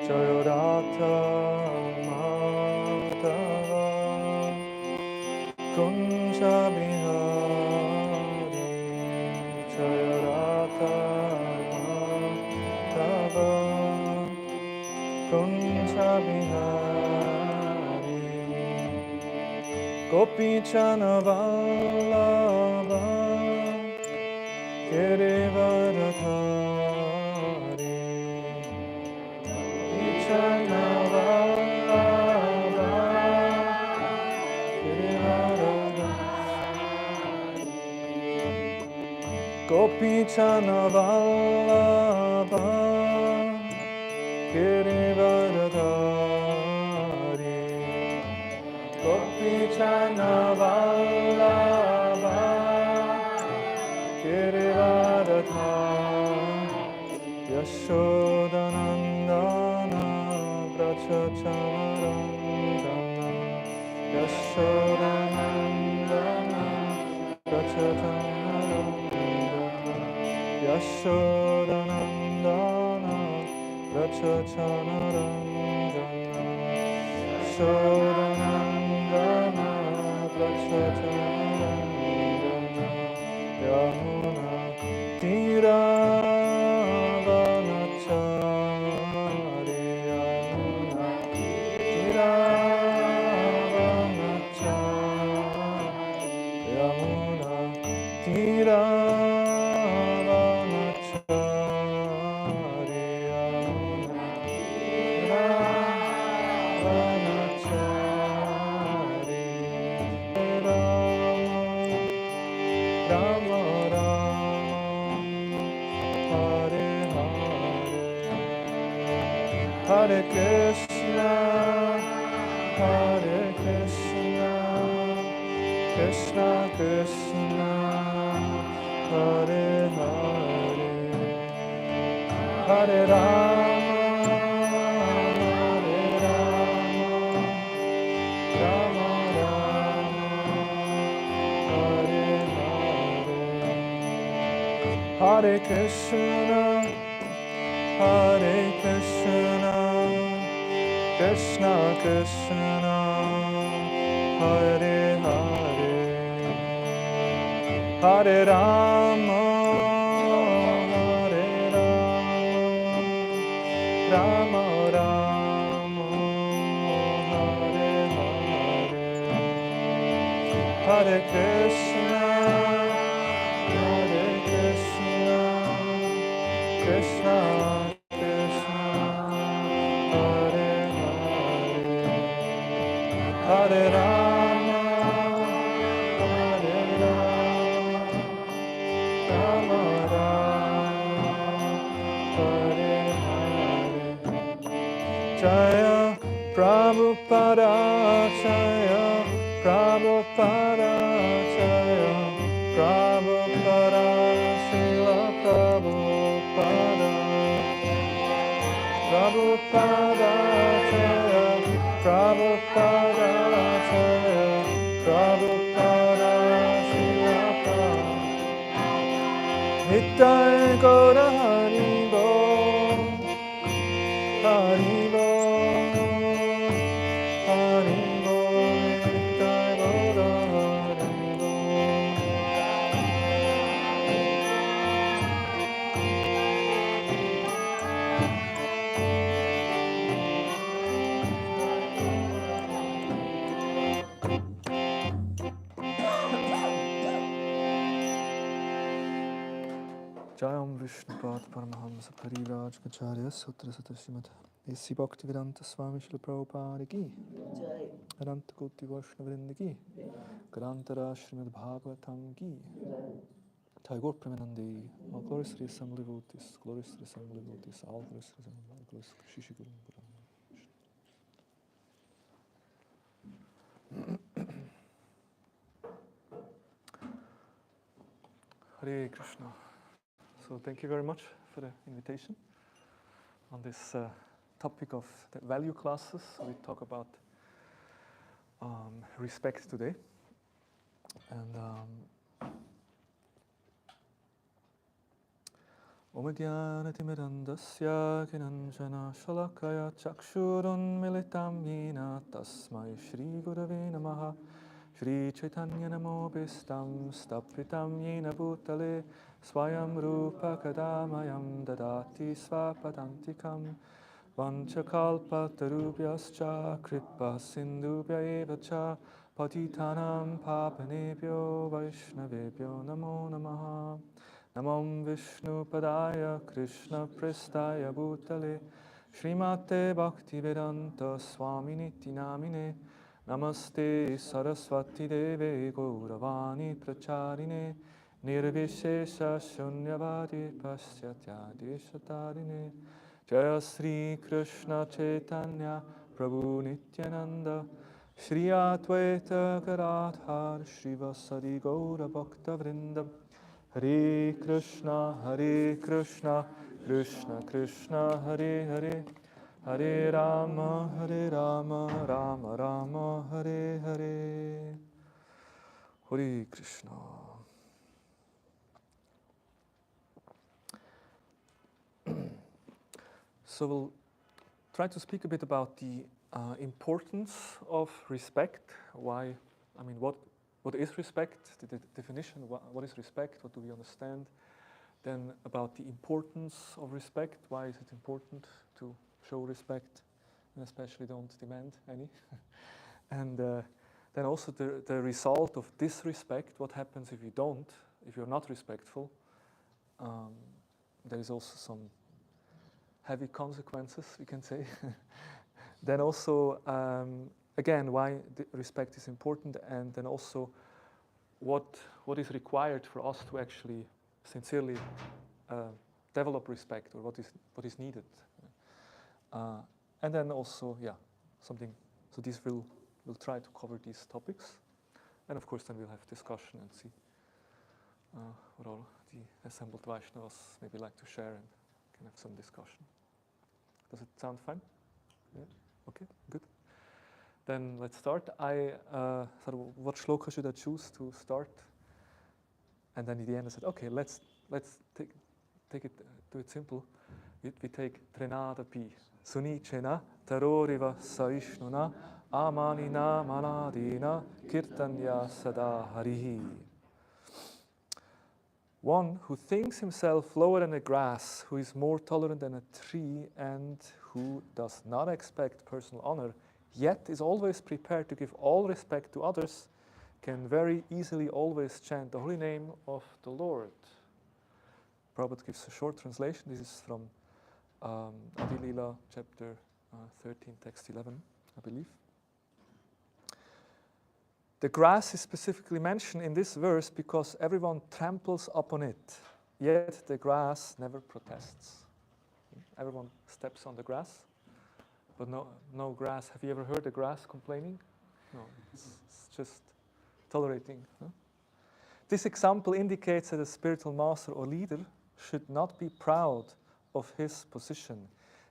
Jayorata Madhava Kunja Bihari Jayorata Madhava Kunja Bihari Gopi Chana Vallabha Girivaradhari Gopi Chana Vallabha Girivaradhari Gopi Chana Vallabha Girivaradhari Gopi Chana Vallabha Girivaradhari Yashodanandana Vrachacharandana Yashodanandana Vrachacharandana Yashodanandana Vrachacharandana Yashodanandana Vrachacharandana Yamuna Tiravanachari Yamuna Tiravanachari Yamuna Tiravanachari Yamuna Tiravanachari Rama Hare Krishna, Krishna Krishna, Hare Hare, Hare Rama, Rama Rama, Hare Hare, Hare Krishna, Krishna Krishna, Hare Hare, Hare Rama, Rama Rama, Hare Hare, Hare Krishna, Krishna Krishna, Hare Hare, Hare Rama, Rama Rama, Hare Hare. Jaya Prabhupada, Jaya Prabhupada, Jaya Prabhupada, Srila Prabhupada, Prabhupada, Jaya Prabhupada, Jaya Prabhupada, Srila Prabhupada. Nitai Gaura Haribo, Haribo, Haribo, Nitai Gaura Haribo. Jayam Vishnupad Paramahamsa Parivraj Acharya Sutra Sutra Srimad Esi Bhaktivedanta Swami Srila Prabhupada ki Adanta Koti Vaishnavrinda ki Grantara Srimad Bhagavatam ki Thaigor Premanande All glories to the assembly devotees, glories to the assembly devotees, all glories to the assembly, glories to Shishi Guru Hare Krishna. So thank you very much for the invitation on this topic of the value classes. We talk about respect today. And Om Jnana-timirandasya Kinanjana Shalakaya Chakshurunmilitam Yena Tasmai Shri Gurave Namaha Shri Chaitanya Namobhistam Stapitam Yena Bhutale Swayam Rūpa Kadamayam Dadati Svapadantikam Vanchakalpatarubhyascha Kripa Sindhubhya eva cha Patitanam Papanebhyo Vaishnavebhyo Namo Namaha Namam Vishnu Padaya Krishna Prestaya Bhutale Srimate Bhaktivedanta Swami Niti Namine Namaste Saraswati Deve Gauravani Pracharine Nirvishesha Shunyavadi Pasyatya Deshatarine Jaya Sri Krishna Chaitanya Prabhu Nityananda Shri Advaita Gadadhar Srivasadi Gaura Bhakta Vrindam Hare Krishna Krishna Krishna Hare Hare Hare Rama Rama Rama Hare Hare Hare Krishna. So we'll try to speak a bit about the importance of respect. Why? I mean, what is respect? The definition. What is respect? What do we understand? Then about the importance of respect. Why is it important to show respect, and especially don't demand any? And then also the result of disrespect. What happens if you don't? If you're not respectful? There is also some heavy consequences, we can say. Then also, again, why respect is important, and then also what is required for us to actually sincerely develop respect, or what is needed. And then also, something. So this we'll try to cover these topics, and of course then we'll have discussion and see what all the assembled Vaishnavas maybe like to share, and can have some discussion. Does it sound fine? Yeah? Okay, good. Then let's start. I thought, what shloka should I choose to start? And then in the end I said, okay, let's take it, do it simple. We take Trenada Pi. Sunichena taroriva saishnuna amanina manadina kirtanya sada harihi. One who thinks himself lower than the grass, who is more tolerant than a tree, and who does not expect personal honor, yet is always prepared to give all respect to others, can very easily always chant the holy name of the Lord. Prabhupada gives a short translation. This is from Adi Lila, chapter 13, text 11, I believe. The grass is specifically mentioned in this verse because everyone tramples upon it, yet the grass never protests. Everyone steps on the grass, but no grass. Have you ever heard the grass complaining? No, it's just tolerating. Huh? This example indicates that a spiritual master or leader should not be proud of his position.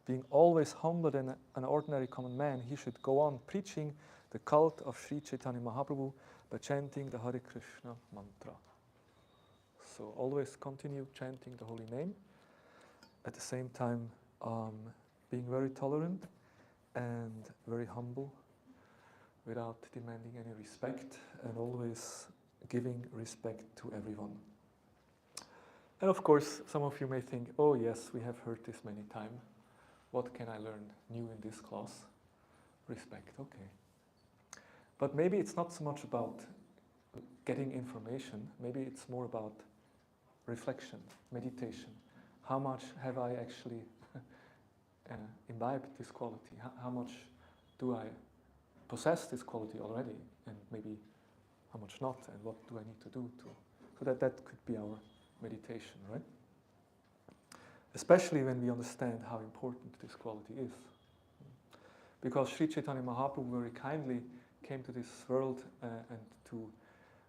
Being always humbler than an ordinary common man, he should go on preaching the cult of Sri Chaitanya Mahaprabhu by chanting the Hare Krishna mantra. So always continue chanting the holy name, at the same time being very tolerant and very humble without demanding any respect, and always giving respect to everyone. And of course, some of you may think, oh yes, we have heard this many times. What can I learn new in this class? Respect, okay. But maybe it's not so much about getting information. Maybe it's more about reflection, meditation. How much have I actually imbibed this quality? How much do I possess this quality already? And maybe how much not? And what do I need to do so that could be our meditation, right? Especially when we understand how important this quality is. Because Sri Chaitanya Mahaprabhu very kindly came to this world and to,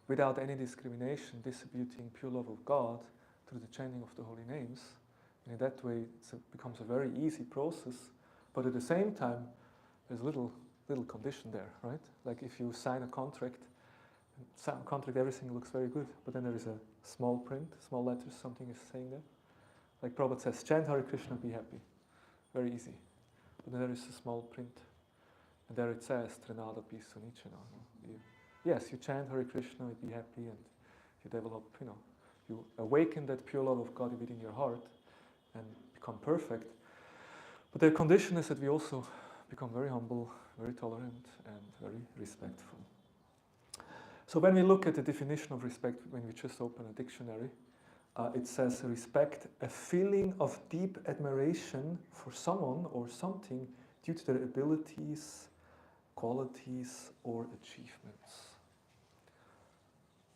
without any discrimination, distributing pure love of God through the chanting of the holy names. And in that way, it becomes a very easy process. But at the same time, there's a little condition there, right? Like if you sign a contract, everything looks very good, but then there is a small print, small letters, something is saying there. Like Prabhupada says, chant Hare Krishna, be happy. Very easy. But then there is a small print. And there it says, Trinada pi sunichana. Yes, you chant Hare Krishna, you be happy, and you develop, you awaken that pure love of God within your heart and become perfect. But the condition is that we also become very humble, very tolerant, and very respectful. So when we look at the definition of respect, when we just open a dictionary, it says respect, a feeling of deep admiration for someone or something due to their abilities, qualities, or achievements.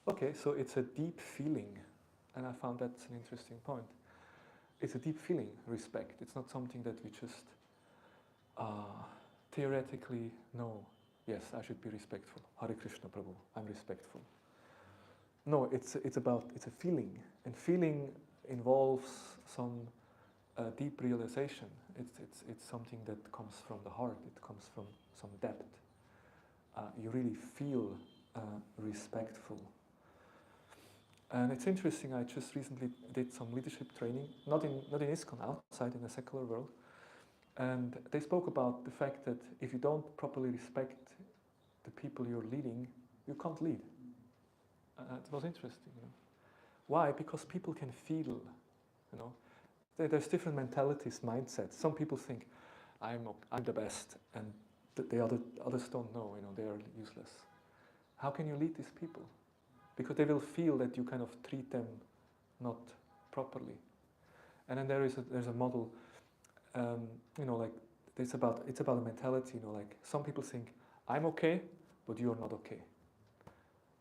Okay, so it's a deep feeling, and I found that's an interesting point. It's a deep feeling, respect. It's not something that we just theoretically know. Yes, I should be respectful. Hare Krishna Prabhu, I'm respectful. No, it's a feeling, and feeling involves some deep realization. It's something that comes from the heart. It comes from some depth. You really feel respectful. And it's interesting. I just recently did some leadership training, not in ISKCON, outside in the secular world, and they spoke about the fact that if you don't properly respect the people you're leading, you can't lead. It was interesting. Why? Because people can feel. There's different mentalities, mindsets. Some people think, I'm the best, and the others don't know. They are useless. How can you lead these people? Because they will feel that you kind of treat them not properly. And then there's a model. Like it's about a mentality. Like some people think, I'm okay, but you're not okay.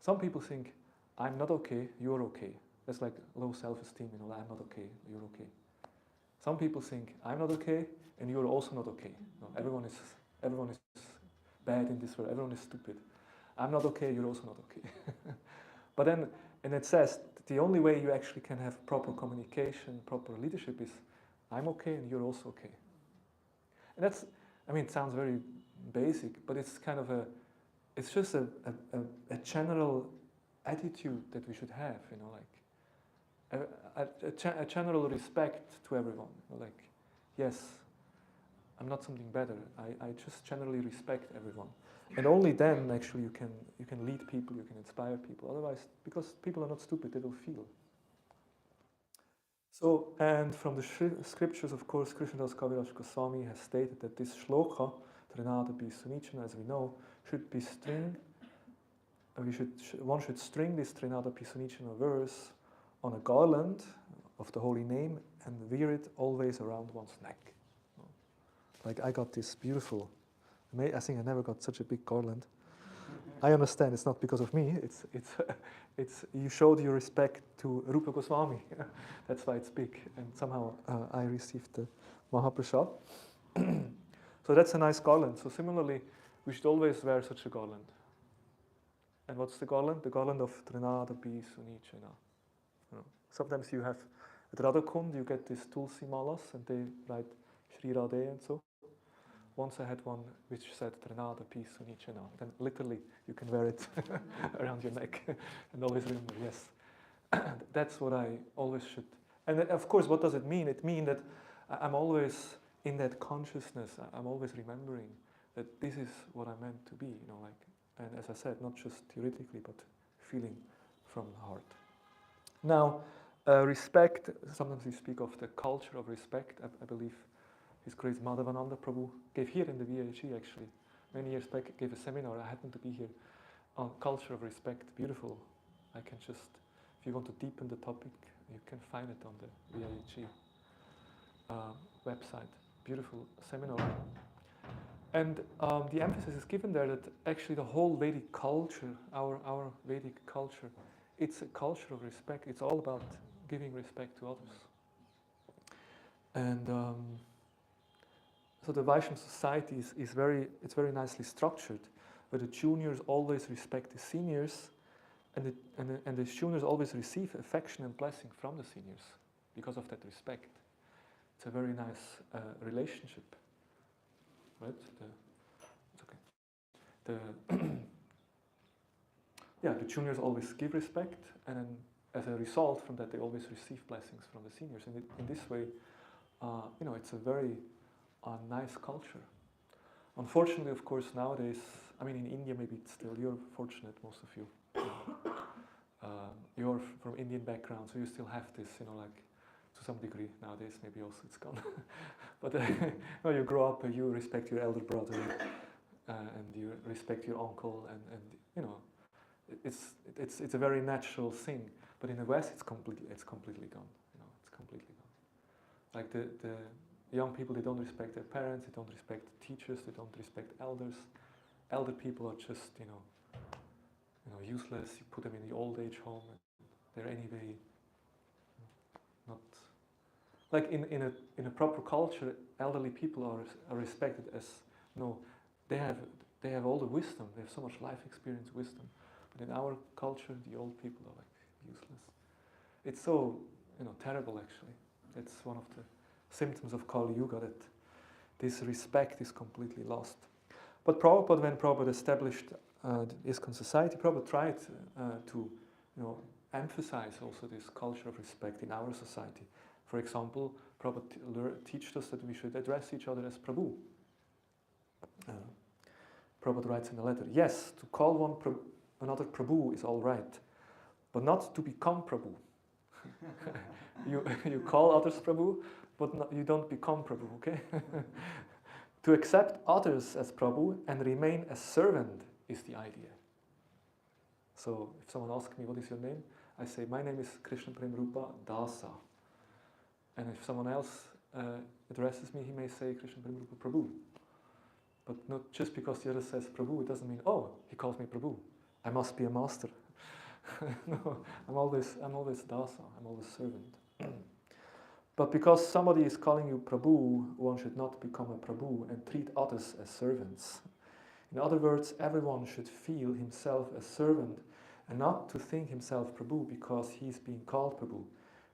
Some people think, I'm not okay, you're okay. That's like low self-esteem, I'm not okay, you're okay. Some people think, I'm not okay, and you're also not okay. Everyone is bad in this world, everyone is stupid. I'm not okay, you're also not okay. But then, and it says, the only way you actually can have proper communication, proper leadership is, I'm okay and you're also okay. And that's, it sounds very basic, but it's kind of it's just a general attitude that we should have, a general respect to everyone. Like, yes, I'm not something better. I just generally respect everyone, and only then actually you can lead people, you can inspire people. Otherwise, because people are not stupid, they will feel. So, and from the scriptures, of course, Krishnadas Kaviraj Goswami has stated that this shloka, Trinada pi sunichana, as we know, should be stringed. One should string this Trinada pi sunichana verse on a garland of the holy name and wear it always around one's neck. Like I got this beautiful, I think I never got such a big garland. I understand it's not because of me. It's you showed your respect to Rūpa Goswami. That's why it's big. And somehow I received the Mahaprasad. So that's a nice garland. So similarly, we should always wear such a garland. And what's the garland? The garland of Trinada pi sunichana. Sometimes you have at Radhakund, you get these Tulsi malas, and they write Shri Radhe and so. Once I had one which said Trinada pi sunichana. Then literally you can wear it around your neck and always remember, yes. That's what I always should. And then, of course, what does it mean? It means that I'm always in that consciousness. I'm always remembering that this is what I'm meant to be, and as I said, not just theoretically, but feeling from the heart. Now, respect, sometimes we speak of the culture of respect. I believe His Grace Madhavananda Prabhu gave here in the VIHE actually. Many years back, gave a seminar. I happened to be here on culture of respect. Beautiful. I can just, if you want to deepen the topic, you can find it on the VIHE website. Beautiful seminar. And the emphasis is given there that actually the whole Vedic culture, our Vedic culture, it's a culture of respect. It's all about giving respect to others. And so the Vaishnava society is very nicely structured, where the juniors always respect the seniors, and the juniors always receive affection and blessing from the seniors because of that respect. It's a very nice relationship, right? It's okay. The juniors always give respect, and as a result from that, they always receive blessings from the seniors. And in this way, it's a very nice culture. Unfortunately, of course, nowadays, I mean, in India, maybe it's still, you're fortunate, most of you. You're from Indian background, so you still have this, like, to some degree. Nowadays, maybe also it's gone. But you grow up, you respect your elder brother, and you respect your uncle, and it's a very natural thing. But in the West, it's completely gone. It's completely gone. Like the young people, they don't respect their parents, they don't respect teachers, they don't respect elders. Elder people are just, useless. You put them in the old age home, and they're anyway not like in a proper culture. Elderly people are respected as they have all the wisdom. They have so much life experience, wisdom. But in our culture, the old people are like useless. It's so terrible actually. It's one of the symptoms of Kali Yuga that this respect is completely lost. But Prabhupada, when Prabhupada established the ISKCON society, Prabhupada tried to emphasize also this culture of respect in our society. For example, Prabhupada teaches us that we should address each other as Prabhu. Prabhupada writes in a letter, yes, to call another Prabhu is all right, but not to become Prabhu. You call others Prabhu, but you don't become Prabhu, okay? To accept others as Prabhu and remain a servant is the idea. So if someone asks me, what is your name? I say, my name is Krishna Prema Rūpa Dāsa. And if someone else addresses me, he may say Krishna Prema Rūpa Prabhu. But not just because the other says Prabhu, it doesn't mean, oh, he calls me Prabhu. I must be a master. No, I'm always Dāsa, I'm always servant. But because somebody is calling you Prabhu, one should not become a Prabhu and treat others as servants. In other words, everyone should feel himself a servant and not to think himself Prabhu because he's being called Prabhu.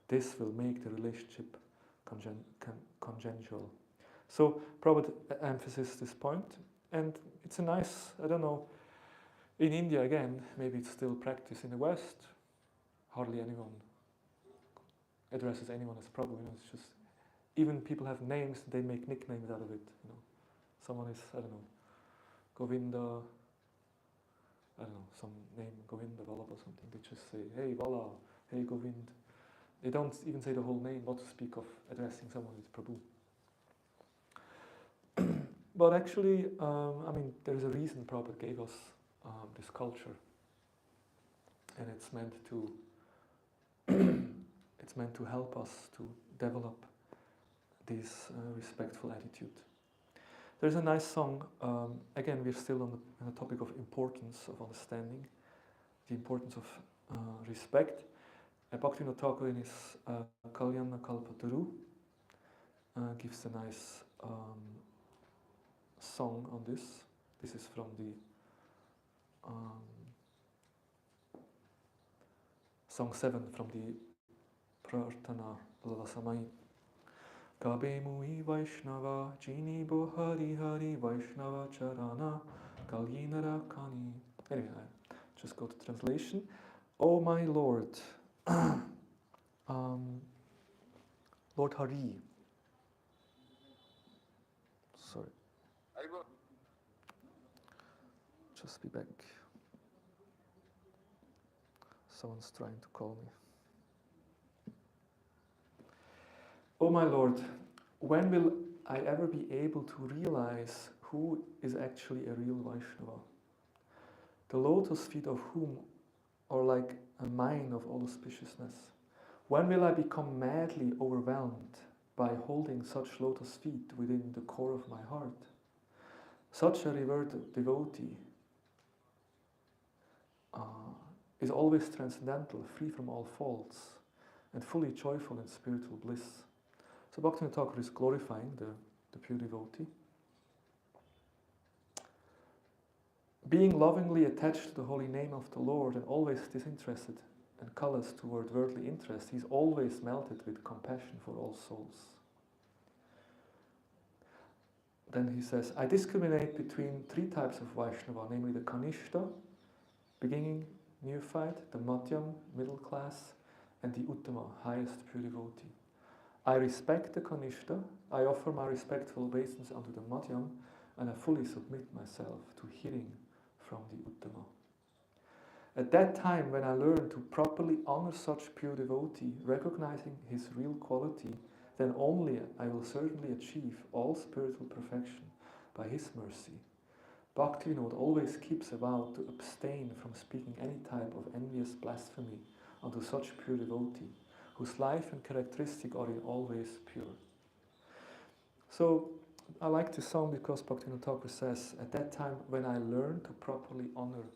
This will make the relationship congenial. So Prabhupada emphasizes this point, and it's a nice, I don't know, in India again, maybe it's still practiced. In the West, hardly anyone addresses anyone as Prabhu. It's just, even people have names, they make nicknames out of it. Someone is, I don't know, Govinda, I don't know, some name, Govinda Vallabha or something. They just say, hey Vala, hey Govind. They don't even say the whole name, not to speak of addressing someone with Prabhu. But actually, there's a reason Prabhupada gave us this culture, and it's meant to help us to develop this respectful attitude. There's a nice song. Again, we're still on the topic of importance of understanding, the importance of respect. Bhaktivinoda Thakur in his Kalyana Kalpataru gives a nice song on this. This is from the song 7 from the Prarthana Lalasamai. Kabe mui Vaishnava Jini Bo Hari Hari Vaishnava Charana Kalyinara Kani. Anyway, I just go to translation. Oh my Lord, Lord Hari. Sorry. Just be back. Someone's trying to call me. Oh my Lord, when will I ever be able to realize who is actually a real Vaishnava? The lotus feet of whom are like a mine of all auspiciousness. When will I become madly overwhelmed by holding such lotus feet within the core of my heart? Such a revered devotee is always transcendental, free from all faults, and fully joyful in spiritual bliss. So Bhaktivinoda Thakur is glorifying the pure devotee. Being lovingly attached to the holy name of the Lord and always disinterested and callous toward worldly interest, he is always melted with compassion for all souls. Then he says, I discriminate between three types of Vaishnava, namely the Kanishta, beginning, neophyte, the Madhyam, middle class, and the Uttama, highest pure devotee. I respect the Kanishta, I offer my respectful obeisance unto the Madhyam, and I fully submit myself to hearing from the Uttama. At that time, when I learn to properly honor such pure devotee, recognizing his real quality, then only I will certainly achieve all spiritual perfection by his mercy. Bhaktivinoda always keeps a vow to abstain from speaking any type of envious blasphemy unto such pure devotee, whose life and characteristic are in all ways pure. So, I like this song because Bhaktivinoda Thakur says, at that time when I learn to properly honor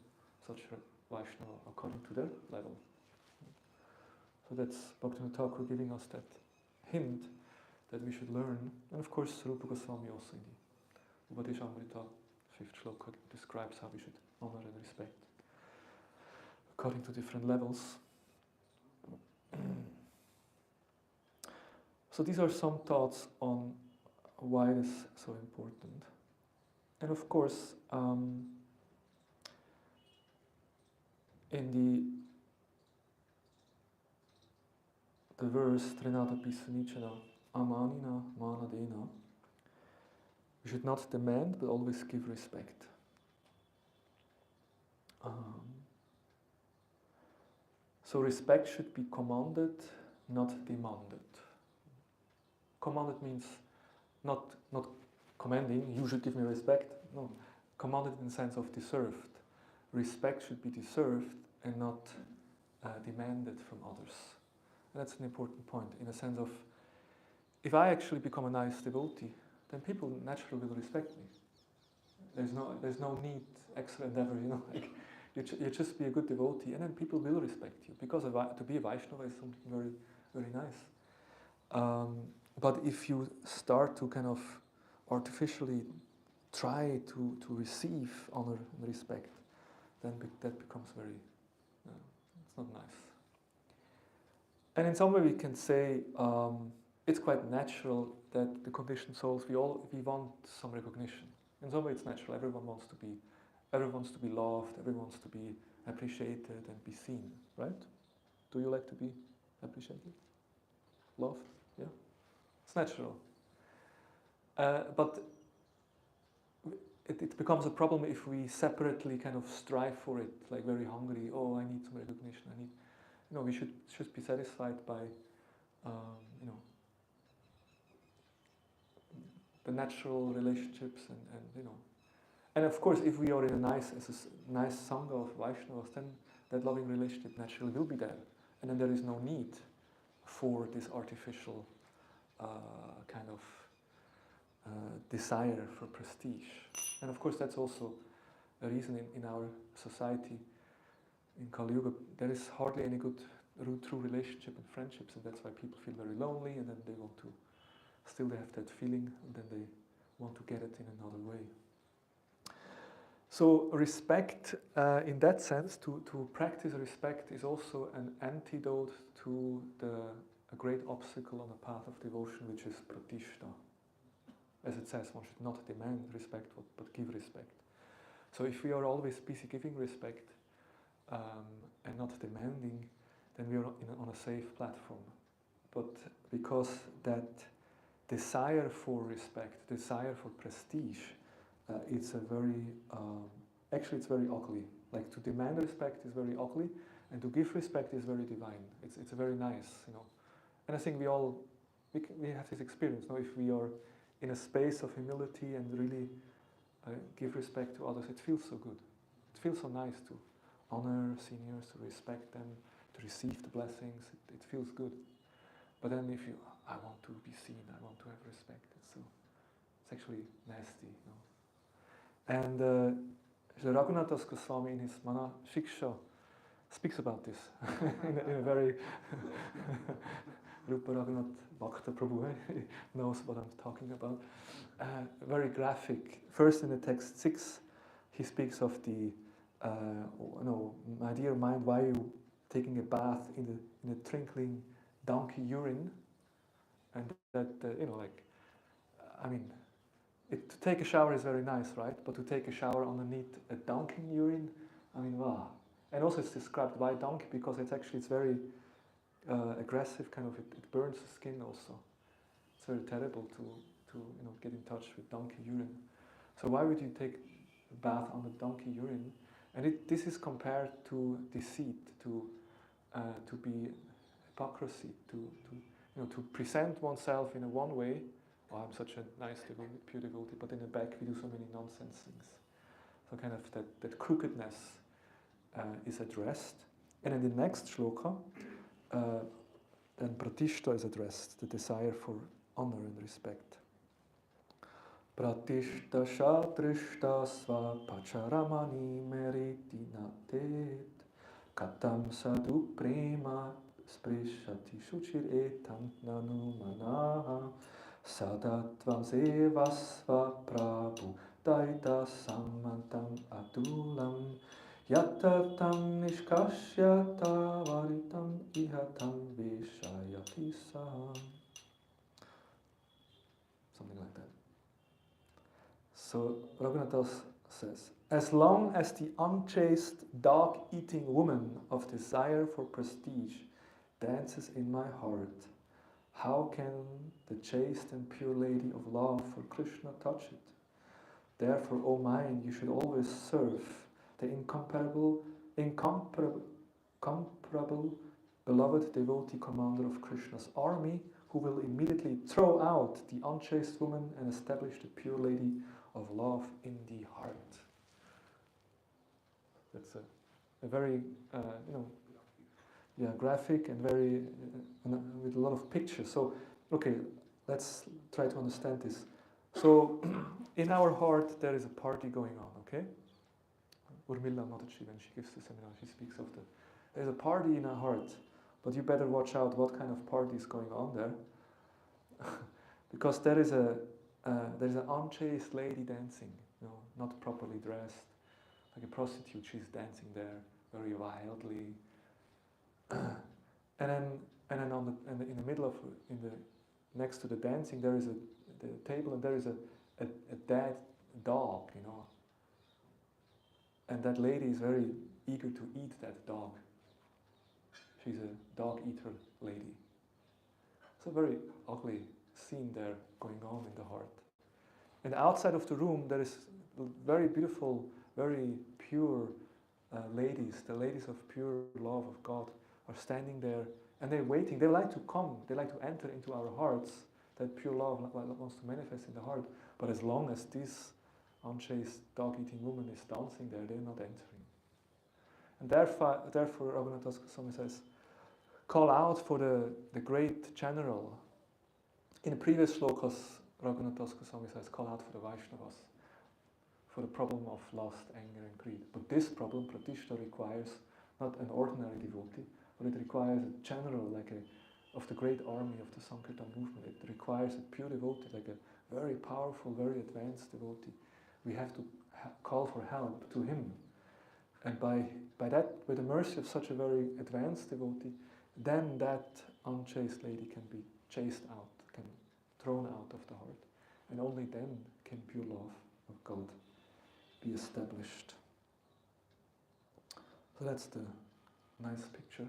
such a Vaishnava according to their level. So that's Bhaktivinoda Thakur giving us that hint that we should learn. And of course, Rūpa Goswami also in the Upadeshamrita 5th shloka describes how we should honor and respect according to different levels. So these are some thoughts on why it is so important. And of course, in the verse Trinata Pisanichana Amanina Manadena, we should not demand but always give respect. So respect should be commanded, not demanded. Commanded means not commanding, you should give me respect. No, commanded in the sense of deserved. Respect should be deserved and not demanded from others. And that's an important point, in the sense of, if I actually become a nice devotee, then people naturally will respect me. There's no need, extra endeavor, like you just be a good devotee, and then people will respect you, because to be a Vaishnava is something very, very nice. But if you start to kind of artificially try to receive honor and respect, then that becomes very, it's not nice. And in some way we can say it's quite natural that the conditioned souls, we want some recognition. In some way it's natural, everyone wants to be loved, everyone wants to be appreciated and be seen, right? Do you like to be appreciated? Loved? Yeah? It's natural. But it becomes a problem if we separately kind of strive for it, like very hungry, I need some recognition, we should be satisfied by, the natural relationships and of course if we are in a nice sangha of Vaishnavas, then that loving relationship naturally will be there, and then there is no need for this artificial kind of desire for prestige. And of course that's also a reason in our society, in Kali Yuga, there is hardly any good true relationship and friendships, and that's why people feel very lonely, and then they have that feeling, and then they want to get it in another way. So respect, in that sense, to practice respect is also an antidote to a great obstacle on the path of devotion, which is pratishta. As it says, one should not demand respect, but give respect. So if we are always busy giving respect and not demanding, then we are on a safe platform. But because that desire for respect, desire for prestige, it's a very, actually it's very ugly. Like to demand respect is very ugly, and to give respect is very divine. It's very nice, And I think we have this experience. If we are in a space of humility and really give respect to others, it feels so good. It feels so nice to honor seniors, to respect them, to receive the blessings. It feels good. But then if I want to be seen, I want to have respect, it's actually nasty, And Srila Raghunath Goswami in his Mana Shiksha speaks about this in a very Rūpa Raghunath Bhakta Prabhu knows what I'm talking about. Very graphic. First in the text 6, he speaks of the, my dear mind, why are you taking a bath in the trickling donkey urine? And that, to take a shower is very nice, right? But to take a shower underneath a donkey urine, wow. And also it's described why donkey, because it's very, aggressive, kind of, it burns the skin also. It's very terrible to get in touch with donkey urine. So why would you take a bath on the donkey urine? And this is compared to deceit, to be hypocrisy, to present oneself in a one way. Oh, I'm such a nice devotee, pure devotee, but in the back we do so many nonsense things. So kind of that crookedness is addressed. And in the next shloka, then pratishta is addressed, the desire for honor and respect. Pratishta shatrishta sva pacharamani meriti natet katam sadhu prema sprishati shuchir etam nanu manaha sadatvam sevasva prabhu daita sammantam atulam yatatam nishkashyata varitam ihatam vishayati saham. Something like that. So Raghunath says, as long as the unchaste dog-eating woman of desire for prestige dances in my heart, how can the chaste and pure lady of love for Krishna touch it? Therefore, O mind, you should always serve the incomparable, beloved devotee commander of Krishna's army, who will immediately throw out the unchaste woman and establish the pure lady of love in the heart. That's a very, graphic and very, with a lot of pictures. So, okay, let's try to understand this. So, in our heart there is a party going on, okay? Urmila Mataji, when she gives the seminar, she speaks of there's a party in our heart, but you better watch out what kind of party is going on there. Because there's an unchaste lady dancing, not properly dressed, like a prostitute. She's dancing there very wildly, and then in the middle of next to the dancing there is the table, and there is a dead dog, and that lady is very eager to eat that dog. She's a dog eater lady. It's a very ugly scene there going on in the heart. And outside of the room there is very beautiful, very pure ladies. The ladies of pure love of God are standing there, and they're waiting. They like to come, they like to enter into our hearts. That pure love wants to manifest in the heart. But as long as this unchaste dog-eating woman is dancing there, they're not entering. And therefore Raghunath Das Goswami says, call out for the great general. In the previous slokas, Raghunath Das Goswami says, call out for the Vaishnavas, for the problem of lust, anger and greed. But this problem, pratishta, requires not an ordinary devotee, but it requires a general, of the great army of the Sankirtan movement. It requires a pure devotee, like a very powerful, very advanced devotee. We have to call for help to him. And by the mercy of such a very advanced devotee, then that unchaste lady can be chased out, can be thrown out of the heart. And only then can pure love of God be established. So that's the nice picture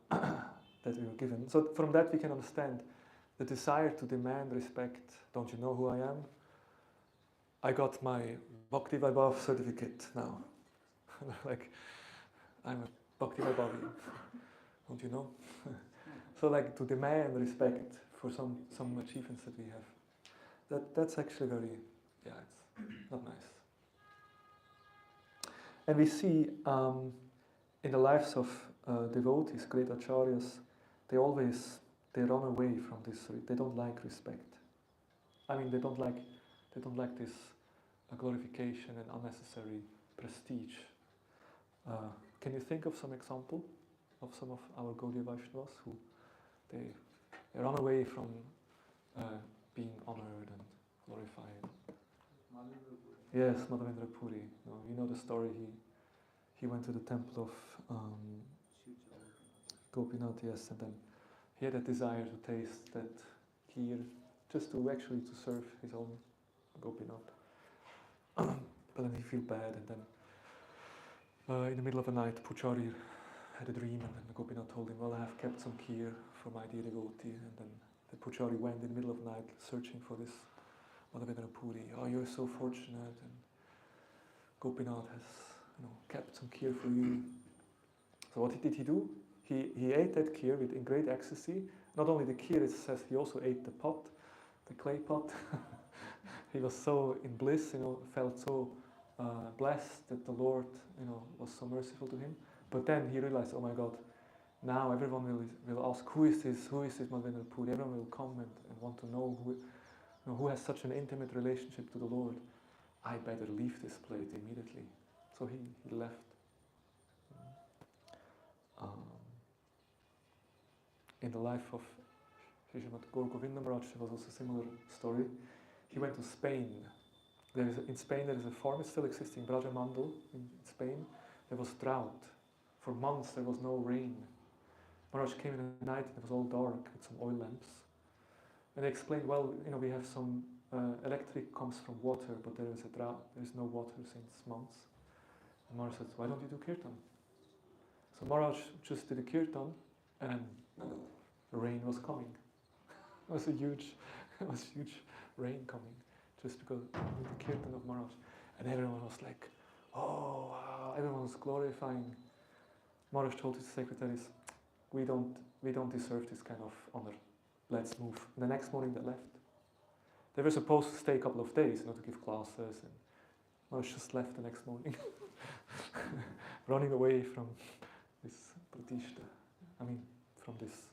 that we were given. So from that we can understand the desire to demand respect. Don't you know who I am? I got my Bhakti Vaibhav certificate now. Like, I'm a Bhakti Vaibhavi. Don't you know? So to demand respect for some achievements that we have. That's actually very, it's not nice. And we see in the lives of devotees, great acharyas, they run away from this. They don't like respect. I mean, they don't like this glorification and unnecessary prestige. Can you think of some example of some of our Gaudiya Vaishnavas who they run away from being honored and glorified? Yes, Madhavendra Puri. You know the story. He went to the temple of Gopinath, yes, and then he had a desire to taste that kheer, just to serve his own Gopinath. But then he felt bad, and then in the middle of the night, Puchari had a dream, and then the Gopinath told him, well, I have kept some kheer for my dear devotee, and then the Pujari went in the middle of the night searching for this Madhavendra Puri. Oh, you're so fortunate, and Gopinath has kept some kheer for you. So what did he do? He ate that kheer in great ecstasy. Not only the kheer, it says he also ate the pot, the clay pot. He was so in bliss, felt so blessed that the Lord, was so merciful to him. But then he realized, oh my God, now everyone will ask, who is this Madhavendra Puri? Everyone will come and want to know who has such an intimate relationship to the Lord. I better leave this place immediately. So he left. In the life of Srimad Gaur Govinda Maharaj, there was also a similar story. He went to Spain. In Spain there is a farm, it's still existing, Brajamandal in Spain. There was drought. For months there was no rain. Maharaj came in the night and it was all dark with some oil lamps. And they explained, well, we have some electric comes from water, but there is a drought, there is no water since months. And Maharaj said, why don't you do kirtan? So Maharaj just did a kirtan, and the rain was coming. It was huge rain coming, just because of the kirtan of Maharaj. And everyone was like, oh wow, everyone was glorifying. Maharaj told his secretaries, we don't deserve this kind of honor. Let's move. And the next morning they left. They were supposed to stay a couple of days, to give classes, and Maharaj just left the next morning, running away from this pratishta. From this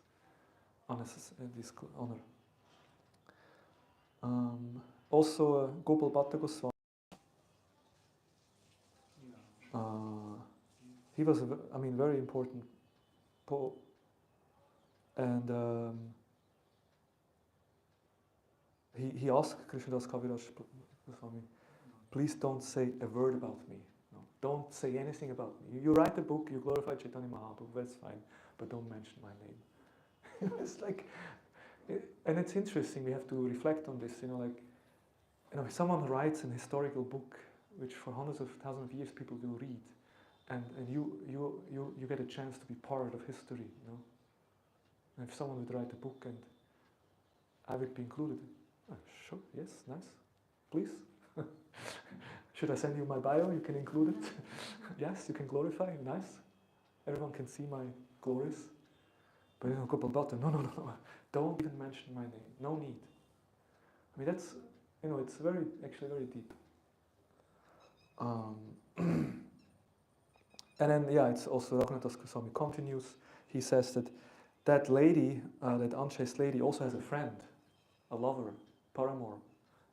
honor. Also, Gopal Bhatta Goswami. He was very important poet, and he asked Krishnadas Kaviraj Goswami, please don't say a word about me. No, don't say anything about me. You write a book, you glorify Chaitanya Mahaprabhu, that's fine, but don't mention my name. It's like, and it's interesting, we have to reflect on this, if someone writes an historical book, which for hundreds of thousands of years people will read, and you get a chance to be part of history, And if someone would write a book and I would be included, sure, yes, nice, please. Should I send you my bio? You can include it. Yes, you can glorify, nice. Everyone can see my glories. But Gopal Bhatta, no, don't even mention my name, no need. That's, it's actually very deep. And then, it's also Raghunath Goswami continues. He says that lady, that Anshay's lady, also has a friend, a lover, paramour.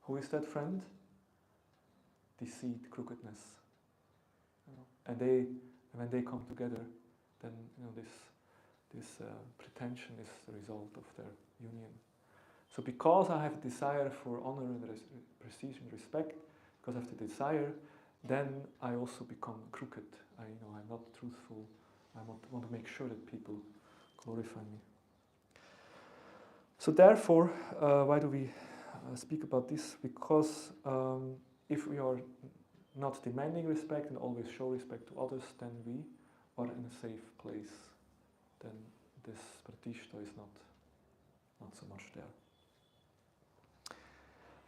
Who is that friend? Deceit, crookedness. And when they come together, then this pretension is the result of their union. So because I have a desire for honor and prestige and respect, because I have the desire, then I also become crooked. I'm not truthful. I want to make sure that people glorify me. So therefore, why do we speak about this? Because if we are not demanding respect and always show respect to others, then we are in a safe place. Then this pratishta is not so much there.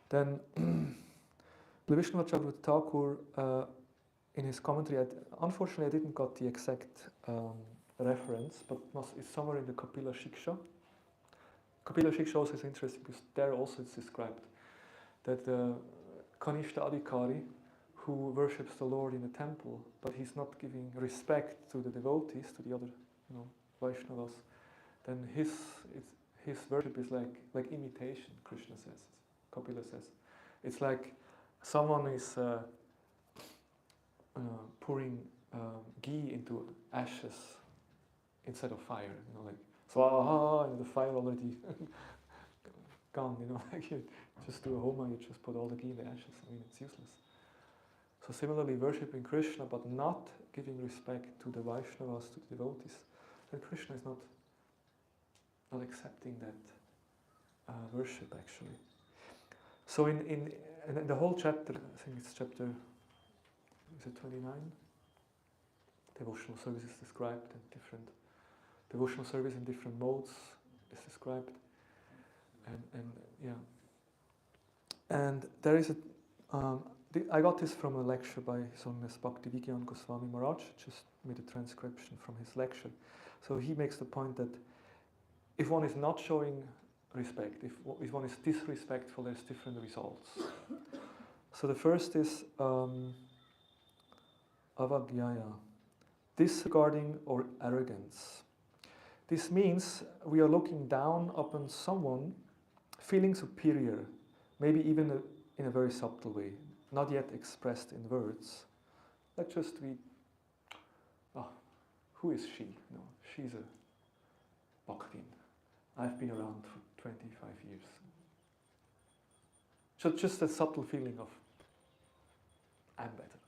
Then Vishnuacharya Thakur, in his commentary, unfortunately I didn't got the exact reference, but it's somewhere in the Kapila Shiksha. Kapila Shiksha also is interesting because there also it's described that the Kanishta Adhikari who worships the Lord in the temple, but he's not giving respect to the devotees, to the other Vaishnavas, then his worship is like imitation, Krishna says, Kapila says. It's like someone is pouring ghee into ashes instead of fire, like swaha, and the fire already gone, like you just do a homa, you just put all the ghee in the ashes. It's useless. So similarly, worshipping Krishna but not giving respect to the Vaishnavas, to the devotees, then Krishna is not accepting that worship actually. So in the whole chapter, I think it's chapter, is it 29? Devotional service is described, and different devotional service in different modes is described. And yeah. And there is I got this from a lecture by His Holiness Bhaktivedanta Goswami Maharaj, just made a transcription from his lecture. So he makes the point that if one is not showing respect, if one is disrespectful, there's different results. So the first is avagyaya, disregarding or arrogance. This means we are looking down upon someone, feeling superior, maybe even in a very subtle way, not yet expressed in words. Like just who is she? No, she's a bhaktin. I've been around for 25 years. So just a subtle feeling of I'm better,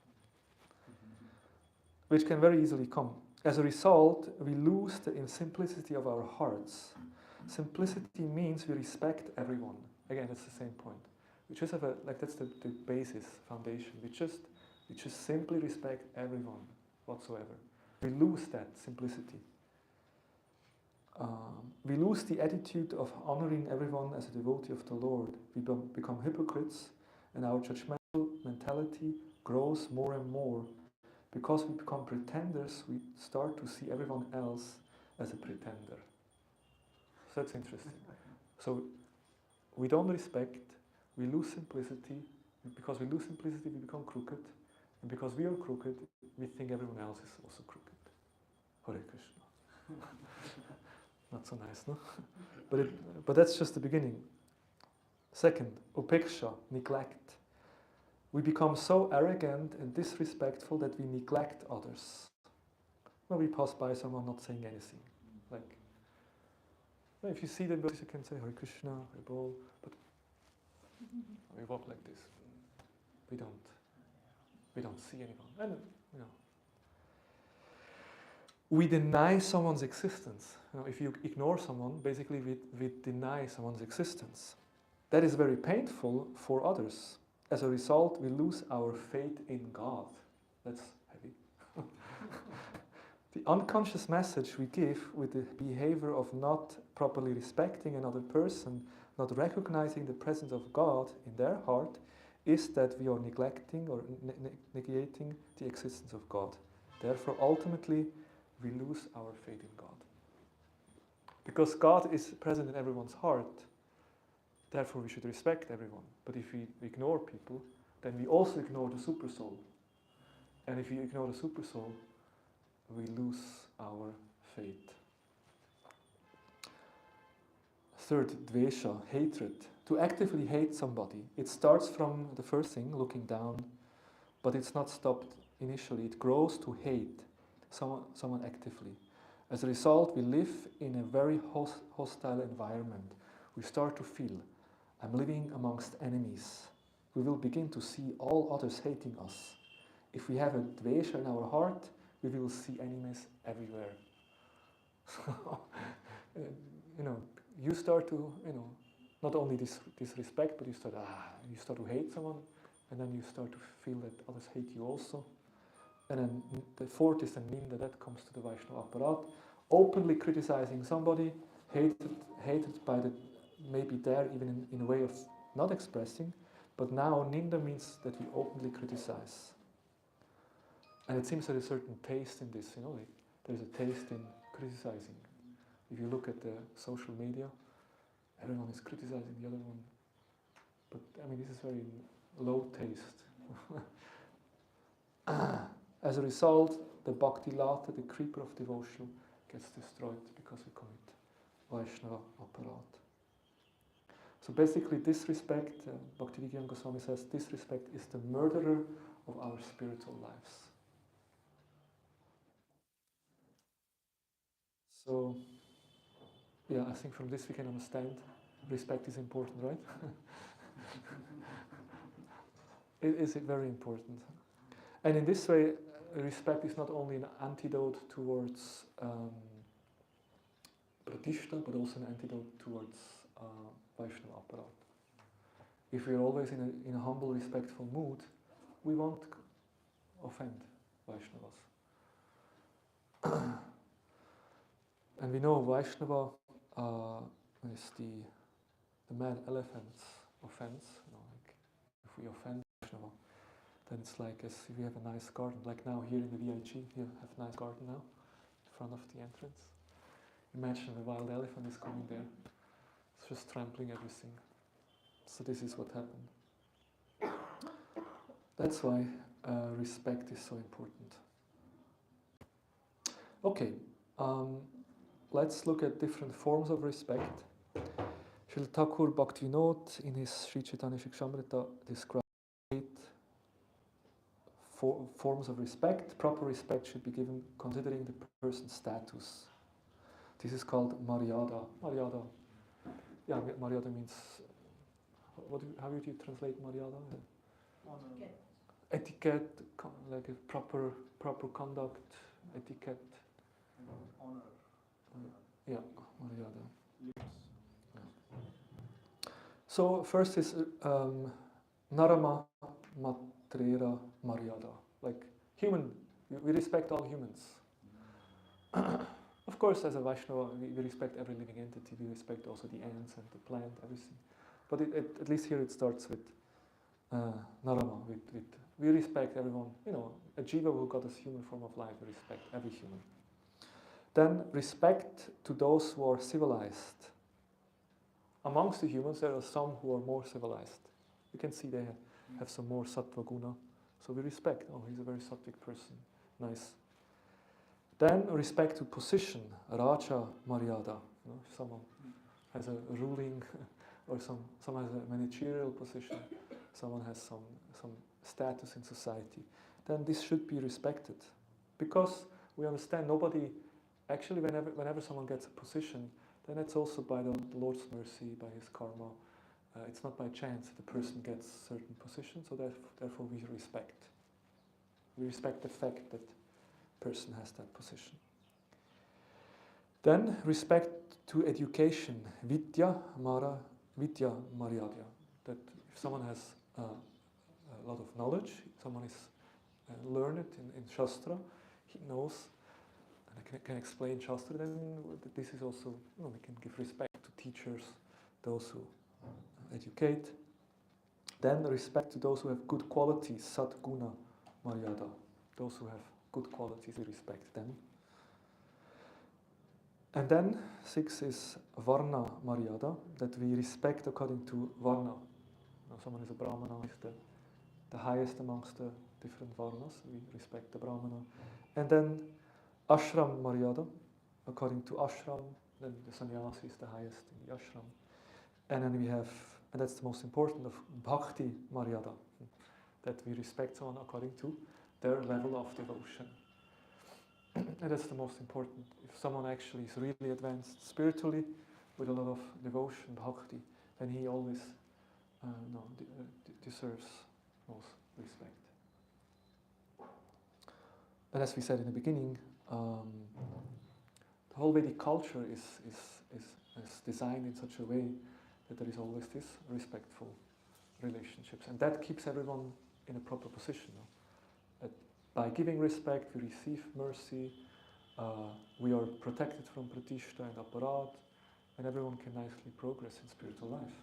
which can very easily come. As a result, we lose the simplicity of our hearts. Simplicity means we respect everyone. Again, it's the same point. We just have that's the basis, foundation. We just simply respect everyone whatsoever. We lose that simplicity. We lose the attitude of honoring everyone as a devotee of the Lord. We become hypocrites, and our judgmental mentality grows more and more. Because we become pretenders, we start to see everyone else as a pretender. So that's interesting. So we don't respect, we lose simplicity. Because we lose simplicity, we become crooked. And because we are crooked, we think everyone else is also crooked. Hare Krishna. Not so nice, no? But that's just the beginning. Second, upeksha, neglect. We become so arrogant and disrespectful that we neglect others. When we pass by someone not saying anything. Like, if you see them, you can say Hare Krishna, Hare Bol, but we walk like this. We don't see anyone. And, we deny someone's existence. If you ignore someone, basically we deny someone's existence. That is very painful for others. As a result, we lose our faith in God. That's heavy. The unconscious message we give with the behavior of not properly respecting another person, not recognizing the presence of God in their heart, is that we are neglecting or negating the existence of God. Therefore, ultimately, we lose our faith in God. Because God is present in everyone's heart, therefore we should respect everyone. But if we ignore people, then we also ignore the supersoul. And if we ignore the supersoul, we lose our faith. Third, dvesha, hatred. To actively hate somebody. It starts from the first thing, looking down, but it's not stopped initially. It grows to hate someone actively. As a result, we live in a very hostile environment. We start to feel, I'm living amongst enemies. We will begin to see all others hating us. If we have a dvesha in our heart, we will see enemies everywhere. You start to, not only disrespect, but you start to hate someone, and then you start to feel that others hate you also. And then the fourth is the ninda, that comes to the Vaishnava apparat. Openly criticizing somebody, hated by the, maybe there even in a way of not expressing, but now ninda means that we openly criticize. And it seems there is a certain taste in this, there's a taste in criticizing. If you look at the social media, everyone is criticizing the other one. But this is very low taste. As a result, the bhakti lata, the creeper of devotion, gets destroyed because we commit Vaishnava aparat. So basically, disrespect, Bhaktivedanta Goswami says, disrespect is the murderer of our spiritual lives. So, I think from this we can understand respect is important, right? It is very important. And in this way, respect is not only an antidote towards pratishta, but also an antidote towards Vaishnava aparat. If we are always in a humble, respectful mood, we won't offend Vaishnavas. And we know Vaishnava is the mad elephant's offense. Like if we offend Vaishnava, then it's like as if we have a nice garden. Like now here in the VIHE, you have a nice garden now in front of the entrance. Imagine a wild elephant is coming there. It's just trampling everything. So this is what happened. That's why respect is so important. Okay, let's look at different forms of respect. Srila Thakur Bhaktivinoda in his Sri Chaitanya Shikshamrita described 8 forms of respect. Proper respect should be given considering the person's status. This is called Maryada. Maryada. Yeah, Maryada means, how would you translate Maryada? Honor. Etiquette, like a proper conduct, etiquette. Honor. Yeah, Maryada. Yeah. So first is Narama Matrera Maryada. Like human, we respect all humans. Of course, as a Vaishnava, we respect every living entity. We respect also the ants and the plant, everything. But at least here it starts with Narama. We respect everyone. A jiva who got a human form of life, we respect every human. Then respect to those who are civilized. Amongst the humans, there are some who are more civilized. You can see they have some more sattva guna. So we respect, he's a very sattvic person. Nice. Then respect to position, Raja Maryada. If someone has a ruling, or someone has a managerial position, someone has some status in society, then this should be respected. Because we understand nobody, actually whenever someone gets a position, then it's also by the Lord's mercy, by his karma. It's not by chance that the person gets certain position, so therefore we respect. We respect the fact that person has that position. Then respect to education, Vidya Maryada. That if someone has a lot of knowledge, someone is learned in Shastra, he knows and can explain Shastra, then this is also, we can give respect to teachers, those who educate. Then respect to those who have good qualities, Sadguna Maryada. Those who have good qualities, we respect them. And then 6 is Varna Maryada, that we respect according to Varna. Now, someone is a Brahmana, is the highest amongst the different Varnas, we respect the Brahmana. And then Ashram Maryada, according to Ashram, then the sannyasi is the highest in the Ashram. And then we have, and that's the most important, of Bhakti Maryada, that we respect someone according to their level of devotion. And that's the most important. If someone actually is really advanced spiritually, with a lot of devotion, bhakti, then he always deserves most respect. And as we said in the beginning, the whole Vedic culture is designed in such a way that there is always this respectful relationships. And that keeps everyone in a proper position. That by giving respect, we receive mercy, we are protected from pratishta and aparad, and everyone can nicely progress in spiritual life.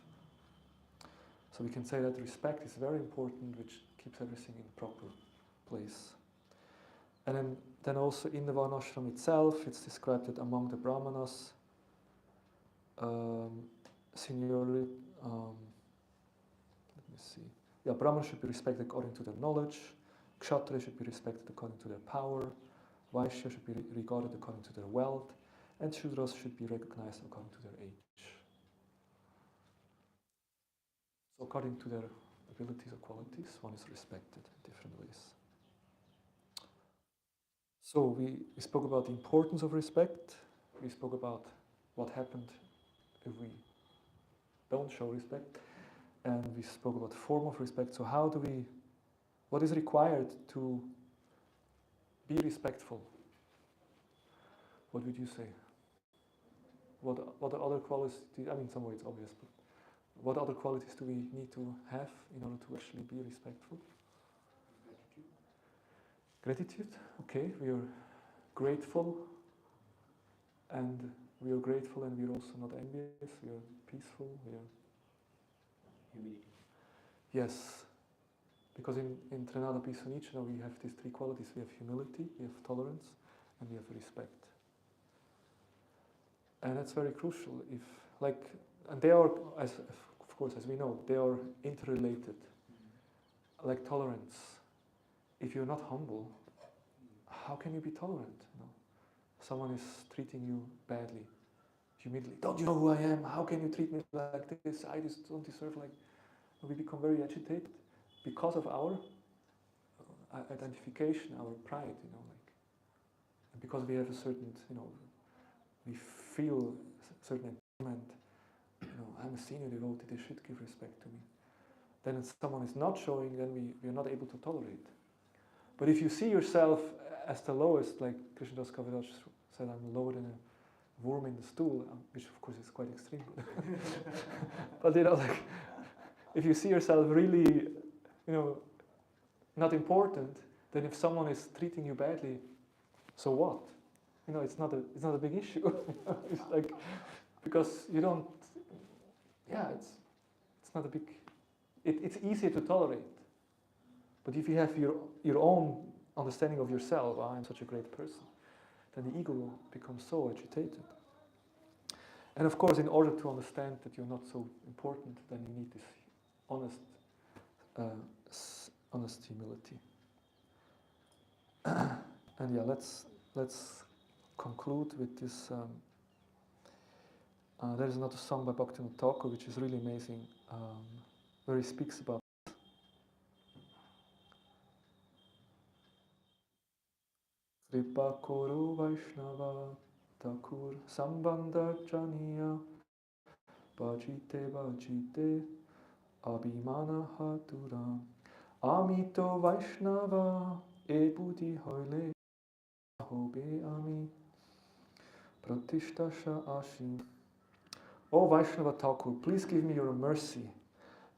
So we can say that respect is very important, which keeps everything in proper place. And then also in the Varnashram itself, it's described that among the Brahmanas, seniority, let me see. Yeah, Brahmanas should be respected according to their knowledge, Kshatriya should be respected according to their power, Vaishya should be regarded according to their wealth, and Shudras should be recognized according to their age. So according to their abilities or qualities, one is respected in different ways. So we spoke about the importance of respect, we spoke about what happened if we don't show respect, and we spoke about the form of respect. So what is required to be respectful? What would you say? What are other qualities? I mean, some way it's obvious, but what other qualities do we need to have in order to actually be respectful? Gratitude. Okay, we are grateful, and we are grateful, and we are also not envious. We are peaceful. We are Humility. yes, because in Trinada Pisunichana we have these three qualities. We have humility, we have tolerance, and we have respect. And that's very crucial. If and they are, of course, as we know, they are interrelated. Like tolerance. If you're not humble, how can you be tolerant? Someone is treating you badly. You immediately, don't you know who I am? How can you treat me like this? I just don't deserve like. We become very agitated because of our identification, our pride, and because we have a certain, we feel a certain entitlement. I'm a senior devotee, they should give respect to me. Then if someone is not showing, then we are not able to tolerate. But if you see yourself as the lowest, like Krishna Consciousness said, I'm lower than a worm in the stool, which of course is quite extreme. But if you see yourself really, not important, then if someone is treating you badly, so what? It's not a big issue. It's like, because you don't, it's not a big, it's easier to tolerate. But if you have your own understanding of yourself, I'm such a great person, then the ego will become so agitated. And of course, in order to understand that you're not so important, then you need this honest humility. And let's conclude with this. There is another song by Bhaktivinoda Thakur which is really amazing, where he speaks about Kripa Koro Vaishnava Thakur Sambandha Janiya Bhajite Abhimana Hatura Amito Vaishnava E Buddhi Hoile Hobe Ami Pratishtasha Ashi. O Vaishnava Thakur, please give me your mercy,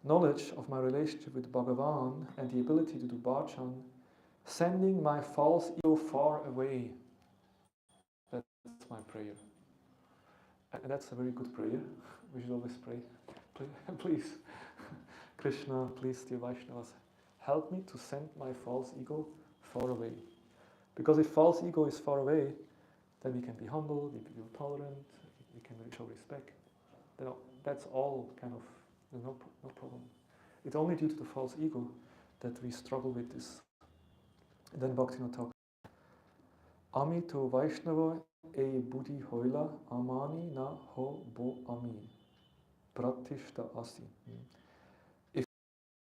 knowledge of my relationship with Bhagavan, and the ability to do bhajan, sending my false ego far away. That's my prayer. And that's a very good prayer. We should always pray. Please, Krishna, please, dear Vaishnavas, help me to send my false ego far away. Because if false ego is far away, then we can be humble, we can be tolerant, we can show respect. That's all kind of, no problem. It's only due to the false ego that we struggle with this. And then Bhaktivinoda Thakur. Ami to Vaishnava e buddhi hoila amani na ho bo ami pratishta asi. If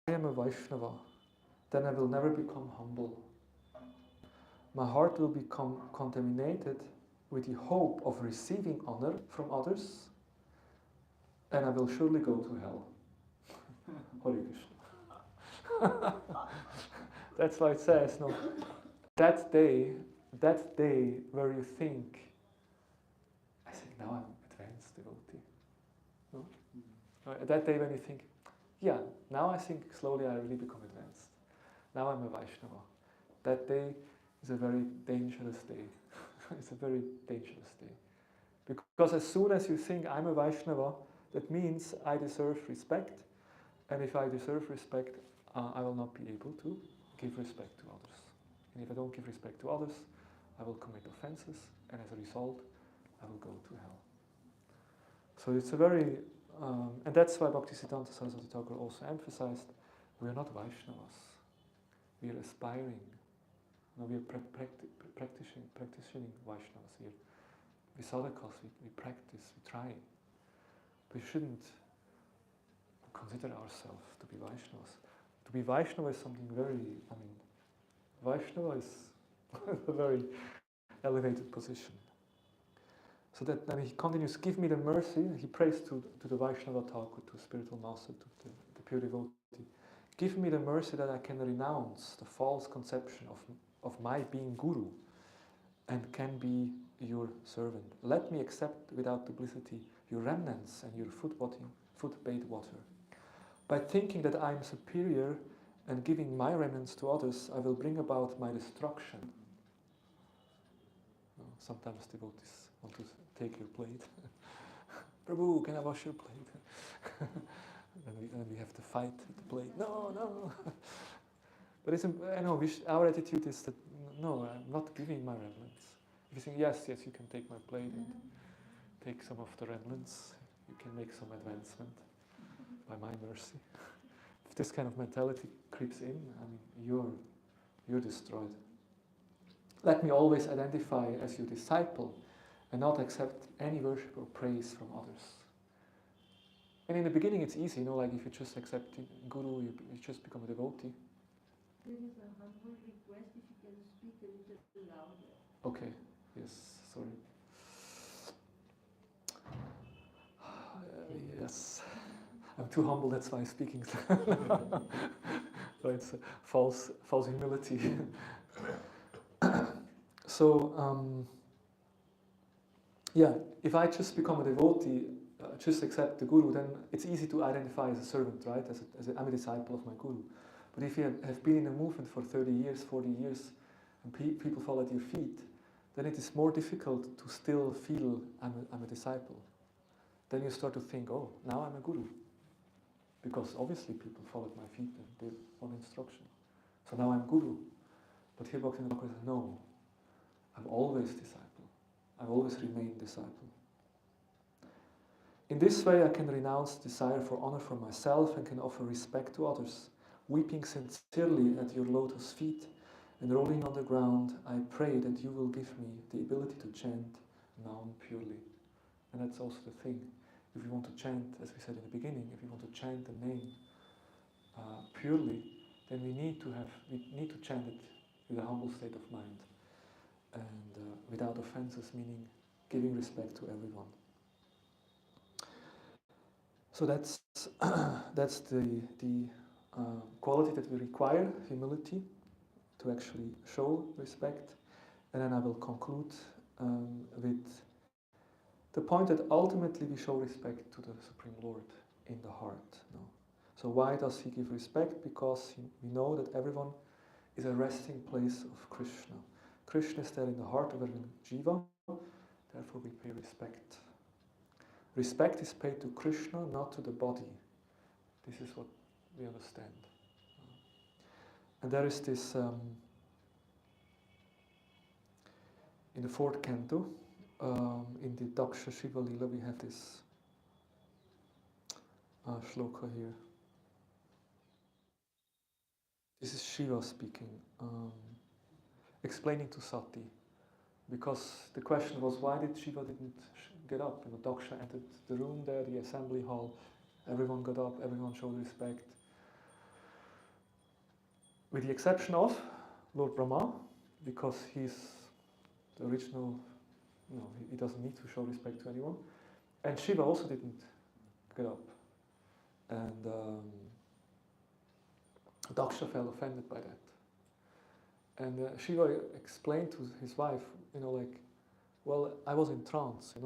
I am a Vaishnava, then I will never become humble. My heart will become contaminated with the hope of receiving honor from others, and I will surely go to hell. Hare Krishna. That's why it says, that day where you think, I think now I'm advanced devotee. That day when you think, now I think slowly I really become advanced. Now I'm a Vaishnava. That day is a very dangerous day. It's a very dangerous day. Because as soon as you think I'm a Vaishnava, that means I deserve respect, and if I deserve respect, I will not be able to give respect to others. And if I don't give respect to others, I will commit offenses, and as a result, I will go to hell. So it's a very, and that's why Bhaktisiddhanta Saraswati Thakur also emphasized, we are not Vaishnavas. We are aspiring. We are practicing Vaishnavas here. We sadhakas, we practice, we try. We shouldn't consider ourselves to be Vaishnavas. To be Vaishnava is something very, Vaishnava is a very elevated position. So that then he continues, give me the mercy, he prays to the Vaishnava Thakur, to spiritual master, to the pure devotee. Give me the mercy that I can renounce the false conception of my being guru and can be your servant. Let me accept without publicity your remnants and your foot-bathed water. By thinking that I am superior and giving my remnants to others, I will bring about my destruction. sometimes devotees want to take your plate. Prabhu, can I wash your plate? and we have to fight with the plate. No, no. But our attitude is that no, I'm not giving my remnants. If you think yes, you can take my plate and take some of the remnants, you can make some advancement by my mercy. If this kind of mentality creeps in, you're destroyed. Let me always identify as your disciple and not accept any worship or praise from others. And in the beginning it's easy, like if you just accept Guru, you just become a devotee. There is a humble request if you can speak a little louder. Okay, yes, sorry. Yes, I'm too humble, that's why I'm speaking. So it's a false humility. So, if I just become a devotee, just accept the Guru, then it's easy to identify as a servant, right? I'm a disciple of my Guru. But if you have been in a movement for 30 years, 40 years, and people fall at your feet, then it is more difficult to still feel I'm a disciple. Then you start to think, oh, now I'm a Guru. Because obviously people fall at my feet and they want instruction. So now I'm Guru. But here Bhaktivinoda Thakur says, no, I'm always disciple. I've always remained disciple. In this way I can renounce desire for honor for myself and can offer respect to others. Weeping sincerely at your lotus feet and rolling on the ground, I pray that you will give me the ability to chant Naam purely. And that's also the thing. If we want to chant, as we said in the beginning, if we want to chant the name purely, then we need to chant it with a humble state of mind and without offenses, meaning giving respect to everyone. So that's the quality that we require, humility, to actually show respect. And then I will conclude with the point that ultimately we show respect to the Supreme Lord in the heart. No? So why does he give respect? Because we know that everyone is a resting place of Krishna. Krishna is there in the heart of every jiva, therefore we pay respect. Respect is paid to Krishna, not to the body. This is what we understand. And there is this, in the 4th canto, in the Daksha Shiva Lila, we have this shloka here. This is Shiva speaking, explaining to Sati, because the question was, why did Shiva didn't get up? Daksha entered the room there, the assembly hall, everyone got up, everyone showed respect. With the exception of Lord Brahma, because he's the original, he doesn't need to show respect to anyone. And Shiva also didn't get up. And Daksha felt offended by that. And Shiva explained to his wife, well, I was in trance, I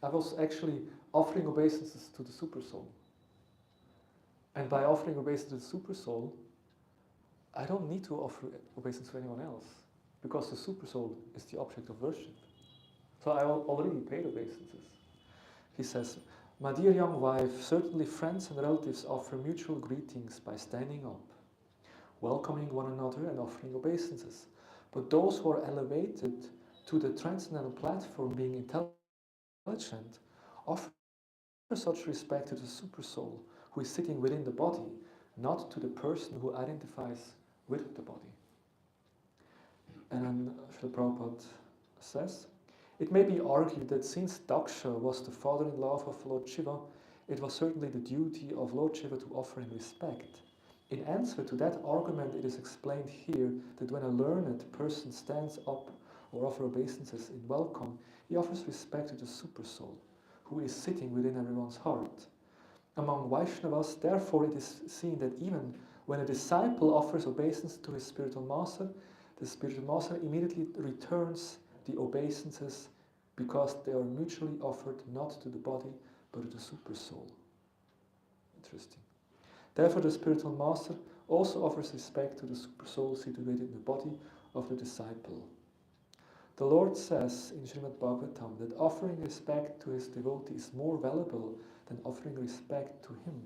was actually offering obeisances to the super soul. And by offering obeisance to the super soul, I don't need to offer obeisance to anyone else, because the super soul is the object of worship. So I already paid obeisances. He says, my dear young wife, certainly friends and relatives offer mutual greetings by standing up, welcoming one another and offering obeisances. But those who are elevated to the transcendental platform, being intelligent, offer such respect to the super soul who is sitting within the body, not to the person who identifies with the body. And then Srila Prabhupada says, it may be argued that since Daksha was the father-in-law of Lord Shiva, it was certainly the duty of Lord Shiva to offer him respect. In answer to that argument, it is explained here that when a learned person stands up or offers obeisances in welcome, he offers respect to the super soul, who is sitting within everyone's heart. Among Vaishnavas, therefore, it is seen that even when a disciple offers obeisance to his spiritual master, the spiritual master immediately returns the obeisances because they are mutually offered not to the body but to the super soul. Interesting. Therefore, the spiritual master also offers respect to the super soul situated in the body of the disciple. The Lord says in Srimad Bhagavatam that offering respect to his devotee is more valuable than offering respect to him.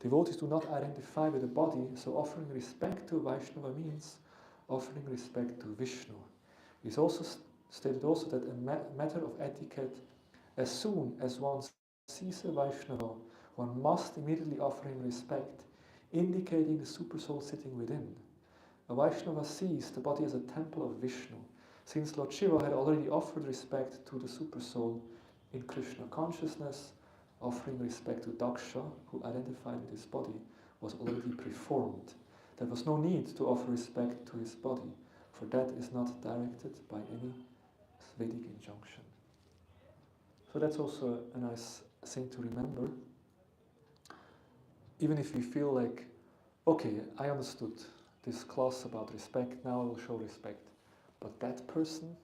Devotees do not identify with the body, so offering respect to Vaishnava means offering respect to Vishnu. It is also stated also that a matter of etiquette, as soon as one sees a Vaishnava, one must immediately offer him respect, indicating the supersoul sitting within. A Vaishnava sees the body as a temple of Vishnu, since Lord Shiva had already offered respect to the supersoul in Krishna Consciousness. Offering respect to Dāsa, who identified with his body, was already performed. There was no need to offer respect to his body, for that is not directed by any Vedic injunction. So that's also a nice thing to remember. Even if we feel like, okay, I understood this class about respect, now I will show respect. But that person,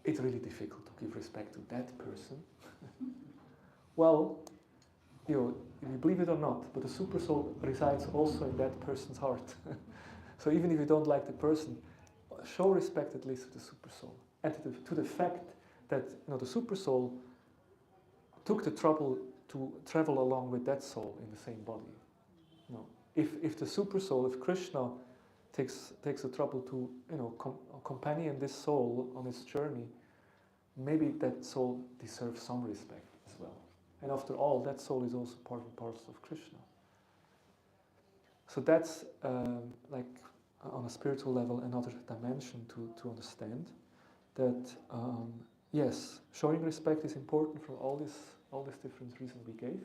it's really difficult to give respect to that person. Well, if you believe it or not, but the supersoul resides also in that person's heart. So even if you don't like the person, show respect at least to the supersoul, and to the fact that the supersoul took the trouble to travel along with that soul in the same body. If the supersoul, if Krishna takes the trouble to companion this soul on its journey, maybe that soul deserves some respect as well. And after all, that soul is also part and parcel of Krishna. So that's like on a spiritual level another dimension to understand that yes, showing respect is important for all these different reasons we gave,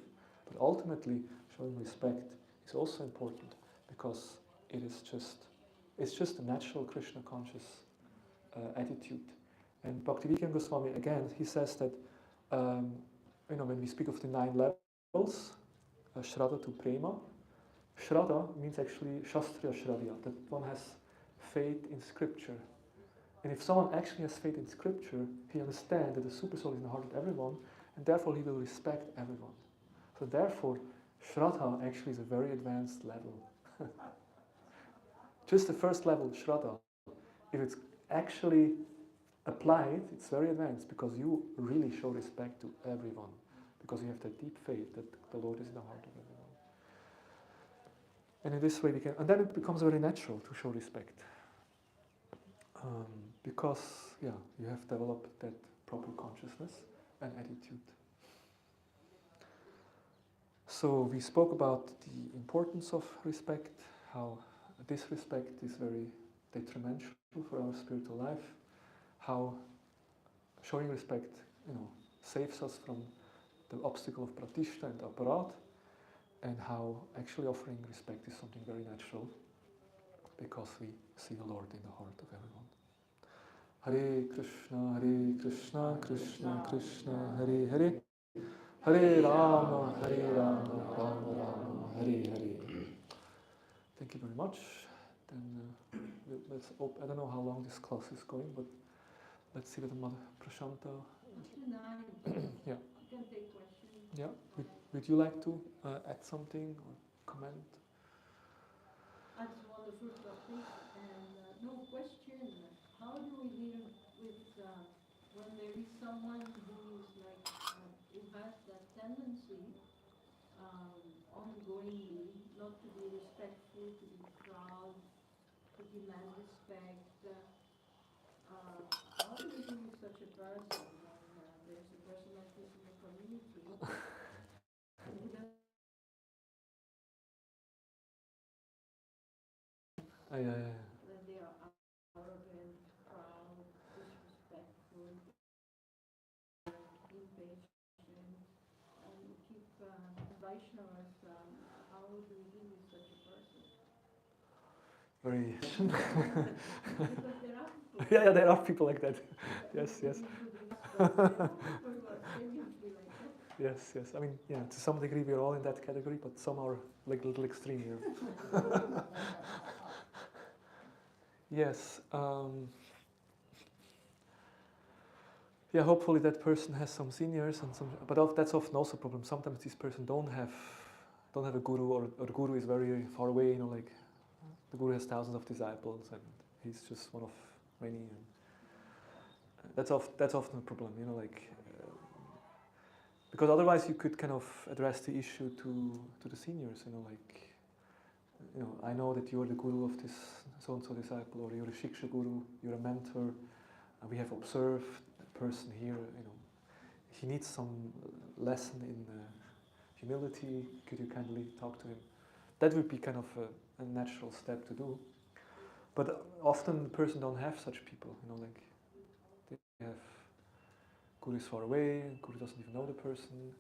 but ultimately showing respect is also important because it's just a natural Krishna conscious attitude. And Bhaktivedanta Goswami again, he says that when we speak of the 9 levels, Shraddha to Prema, Shraddha means actually Shastriya Shraddha, that one has faith in scripture. And if someone actually has faith in scripture, he understands that the supersoul is in the heart of everyone, and therefore he will respect everyone. So therefore, Shraddha actually is a very advanced level. Just the first level, Shraddha, if it's actually applied, it's very advanced because you really show respect to everyone, because you have that deep faith that the Lord is in the heart of everyone. And in this way we can, and then it becomes very natural to show respect. Because, you have developed that proper consciousness and attitude. So we spoke about the importance of respect, how disrespect is very detrimental for our spiritual life, how showing respect, saves us from the obstacle of pratishta and aparad, and how actually offering respect is something very natural because we see the Lord in the heart of everyone. Hare Krishna, Krishna Krishna, Hare Hare, Hare Rama, Rama Rama, Hare Hare. Thank you very much. Then let's I don't know how long this class is going, but let's see whether Mother Prashanta. Yeah. You can take questions. Yeah. Would you like to add something or comment? That's wonderful topic. And no question. How do we deal with when there is someone who is like who has that tendency ongoingly not to be respectful, to be proud, to demand respect? How do we deal with such a person when there's a person like this in the community? And he doesn't that they are arrogant, proud, disrespectful, impatient, and keep Vaishnavas. How do we deal with such a person? Very. Because there are people. Yeah, there are people like that. Yes. Yes. I mean, to some degree we are all in that category, but some are like a little extreme here. Yes. Hopefully that person has some seniors and some, but that's often also a problem. Sometimes this person don't have a guru, or the guru is very far away. Like the guru has thousands of disciples, and He's just one of many. And that's often a problem, you know, like because otherwise you could kind of address the issue to the seniors, you know, like, you know, I know that you're the guru of this so-and-so disciple, or you're a Shiksha guru, you're a mentor, and we have observed the person here, you know, he needs some lesson in humility, could you kindly talk to him? That would be kind of a natural step to do. But often the person don't have such people, you know, like they have guru is far away, guru doesn't even know the person,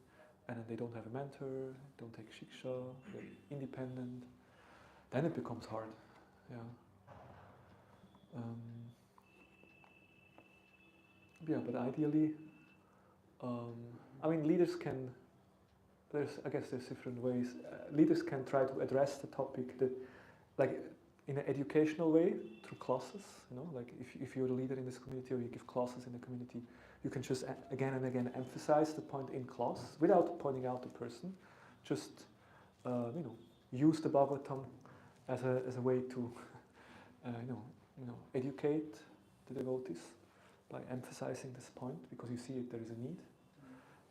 and then they don't have a mentor, don't take shiksha, they're independent. Then it becomes hard, yeah. Yeah, but ideally, I mean, leaders can. I guess there's different ways. Leaders can try to address the topic that, like, in an educational way through classes. You know, like if you're the leader in this community or you give classes in the community, you can just again and again emphasize the point in class without pointing out the person. Just you know, use the Bhagavatam as a way to you know educate the devotees by emphasizing this point because you see it, there is a need.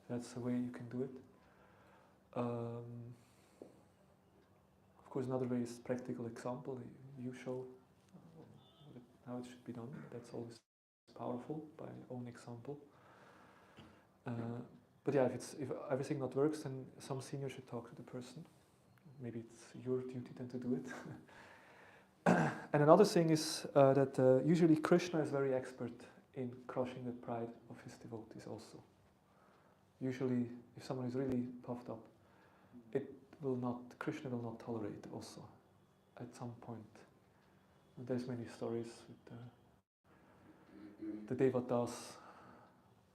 That's the way you can do it. Of course, another way is practical example. You show how it should be done. That's always powerful by own example. But yeah, if everything not works, then some senior should talk to the person. Maybe it's your duty then to do it. And another thing is that usually Krishna is very expert in crushing the pride of his devotees also. Usually, if someone is really puffed up, Krishna will not tolerate also at some point. And there's many stories with the devotees.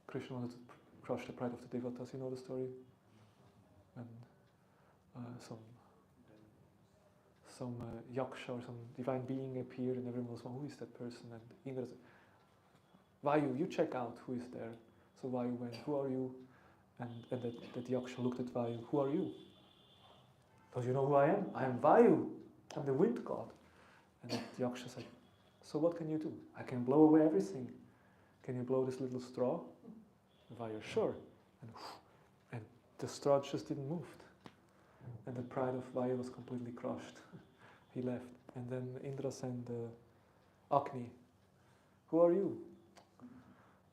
Krishna wanted to crush the pride of the devotees. You know the story? And some yaksha or some divine being appeared, and everyone was, well, who is that person? And Indra said, Vayu, you check out who is there. So Vayu went, who are you? And that yaksha looked at Vayu, who are you? Don't you know who I am? I am Vayu. I'm the wind god. And the yaksha said, so what can you do? I can blow away everything. Can you blow this little straw? And Vayu, sure. And the straw just didn't move. And the pride of Vayu was completely crushed. He left. And then Indra sent Agni. Who are you?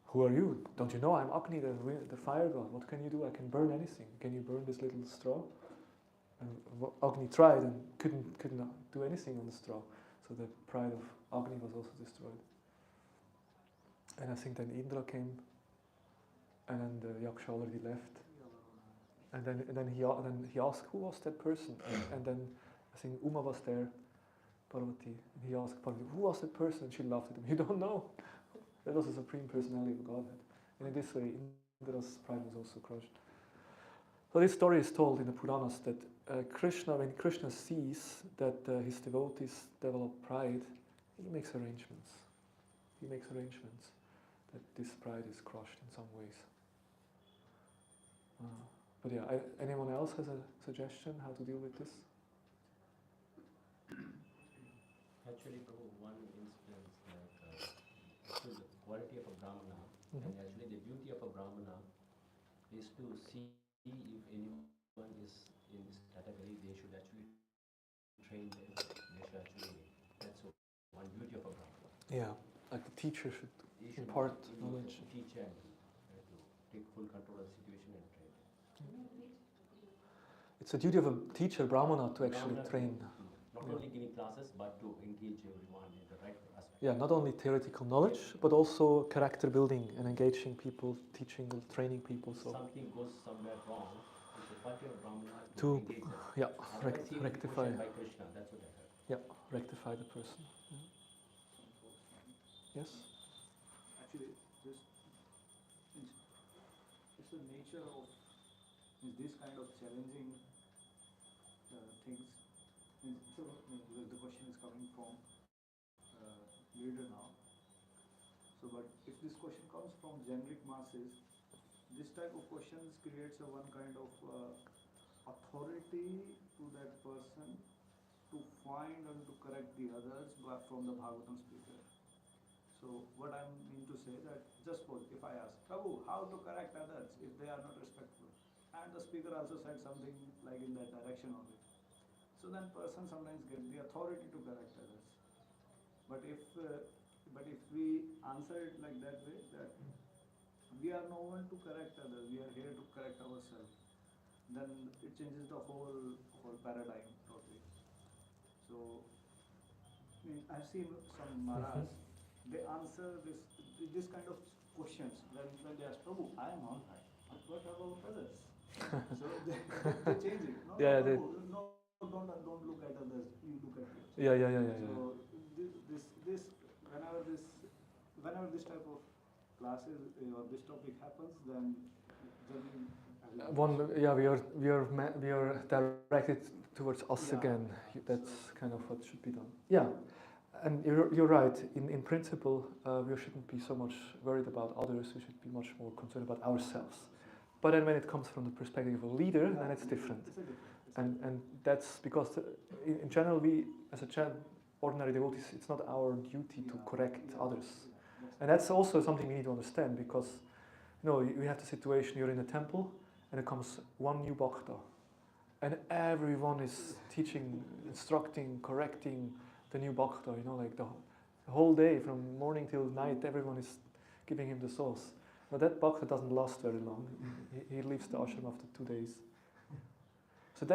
Who are you? Don't you know I'm Agni, the fire god? What can you do? I can burn anything. Can you burn this little straw? And Agni tried and couldn't do anything on the straw. So the pride of Agni was also destroyed. And I think then Indra came, and then the yaksha already left. And then he asked, who was that person? And then I think Uma was there, Parvati. And he asked Parvati, who was that person? And she laughed at him. You don't know. That was the Supreme Personality of Godhead. And in this way, Indra's pride was also crushed. So this story is told in the Puranas that when Krishna sees that his devotees develop pride, he makes arrangements. He makes arrangements that this pride is crushed in some ways. But yeah, anyone else has a suggestion how to deal with this? Actually, one instance, like the quality of a Brahmana, and actually the duty of a Brahmana is to see if anyone is in this category, they should actually train them. They should actually, that's one duty of a Brahmana. Yeah, like the teacher should impart knowledge. Teach and to take full control of the situation and train. It's a duty of a teacher, Brahmana, to actually train. Not only giving classes, but to engage everyone in the right aspect. Yeah, not only theoretical knowledge, but also character building and engaging people, teaching, training people. So something goes somewhere wrong, it's the quality of Brahmana to engage them. yeah, rectify. By Krishna, that's what I heard. Yeah, rectify the person. Yes? Actually, it's the nature of this kind of challenging things. So the question is coming from leader now. So, but if this question comes from generic masses, this type of questions creates a one kind of authority to that person to find and to correct the others from the Bhagavatam speaker. So what I mean to say that, just suppose if I ask, Prabhu, how to correct others if they are not respectful? And the speaker also said something like in that direction only. So then person sometimes gets the authority to correct others. But if we answer it like that way, that we are no one to correct others, we are here to correct ourselves, then it changes the whole paradigm totally. So I've seen some Maharaj, they answer this kind of questions when they ask, Prabhu, I am all right, but what about others? So they change it. No, Yeah, no, don't look at others, you look at yourself. Yeah. So whenever this type of classes or this topic happens, then we are directed towards us again. That's kind of what should be done. Yeah, and you're right. In principle, we shouldn't be so much worried about others. We should be much more concerned about ourselves. But then when it comes from the perspective of a leader, then it's different. And that's because in general, we as ordinary devotees, it's not our duty to correct others. And that's also something we need to understand, because we have the situation, you're in a temple and it comes one new bhakta and everyone is teaching, instructing, correcting the new bhakta, like the whole day from morning till night everyone is giving him the sauce. But that bhakta doesn't last very long. He leaves the ashram after 2 days. So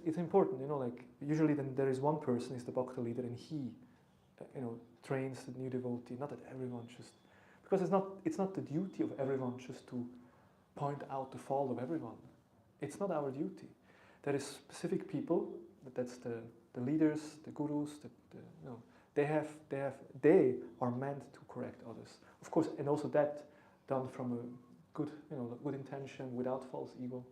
it's important, like usually then there is one person is the bhakta leader and he trains the new devotee, not that everyone just, because it's not the duty of everyone just to point out the fault of everyone. It's not our duty. There is specific people, that's the leaders, the gurus, they are meant to correct others. Of course, and also that done from a good intention, without false ego.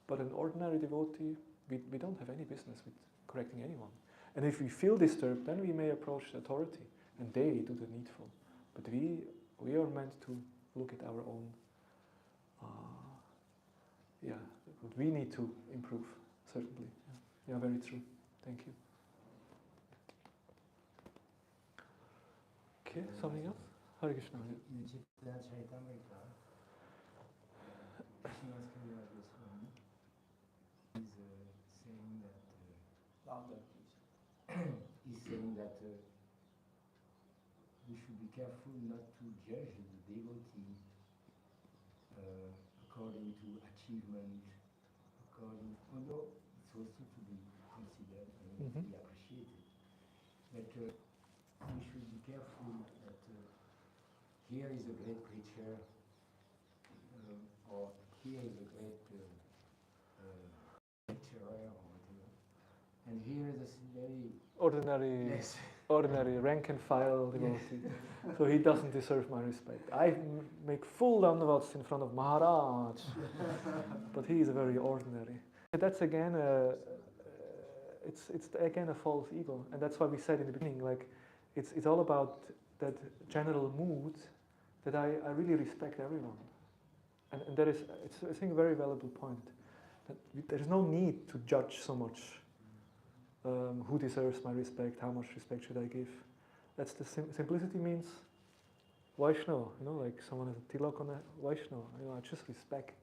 But an ordinary devotee, we don't have any business with correcting anyone. And if we feel disturbed, then we may approach the authority, and they do the needful. But we are meant to look at our own, what we need to improve, certainly. Yeah, very true. Thank you. Okay, something else? Hare Krishna. In Chaitanya Charitamrita, Krishna's Kṛṣṇa Goswami is saying that he's saying that we should be careful not to judge the devotee according to achievement, although it's also to be considered and be appreciated. But we should be careful that here is a great preacher, or here is a great lecturer, or whatever, and here is a very ordinary rank and file devotee. So he doesn't deserve my respect. I make full dandavats in front of Maharaj, but he is very ordinary. That's again it's again a false ego, and that's why we said in the beginning, like it's all about that general mood that I really respect everyone, and there is it's I think a very valuable point that there is no need to judge so much. Who deserves my respect? How much respect should I give? That's the simplicity means Vaishnava, like someone has a tilak on a Vaishnava. I just respect.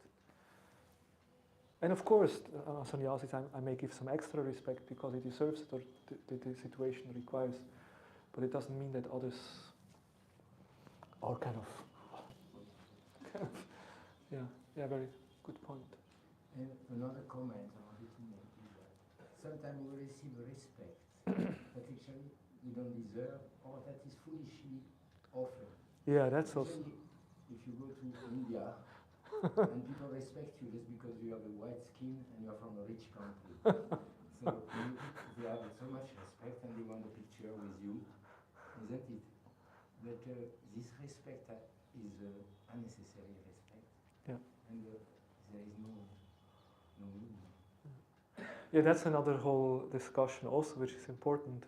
And of course, sannyasis, I may give some extra respect because he deserves it or the situation requires. But it doesn't mean that others are kind of very good point. And another comment I wanted to make is that sometimes we receive respect that actually we don't deserve, or that is foolishly offered. Yeah, that's also. If you go to India and people respect you just because you have a white skin and you are from a rich country, so they have so much respect and they want a picture with you, isn't it? But this respect is unnecessary respect, and there is no meaning. Yeah, that's another whole discussion also, which is important.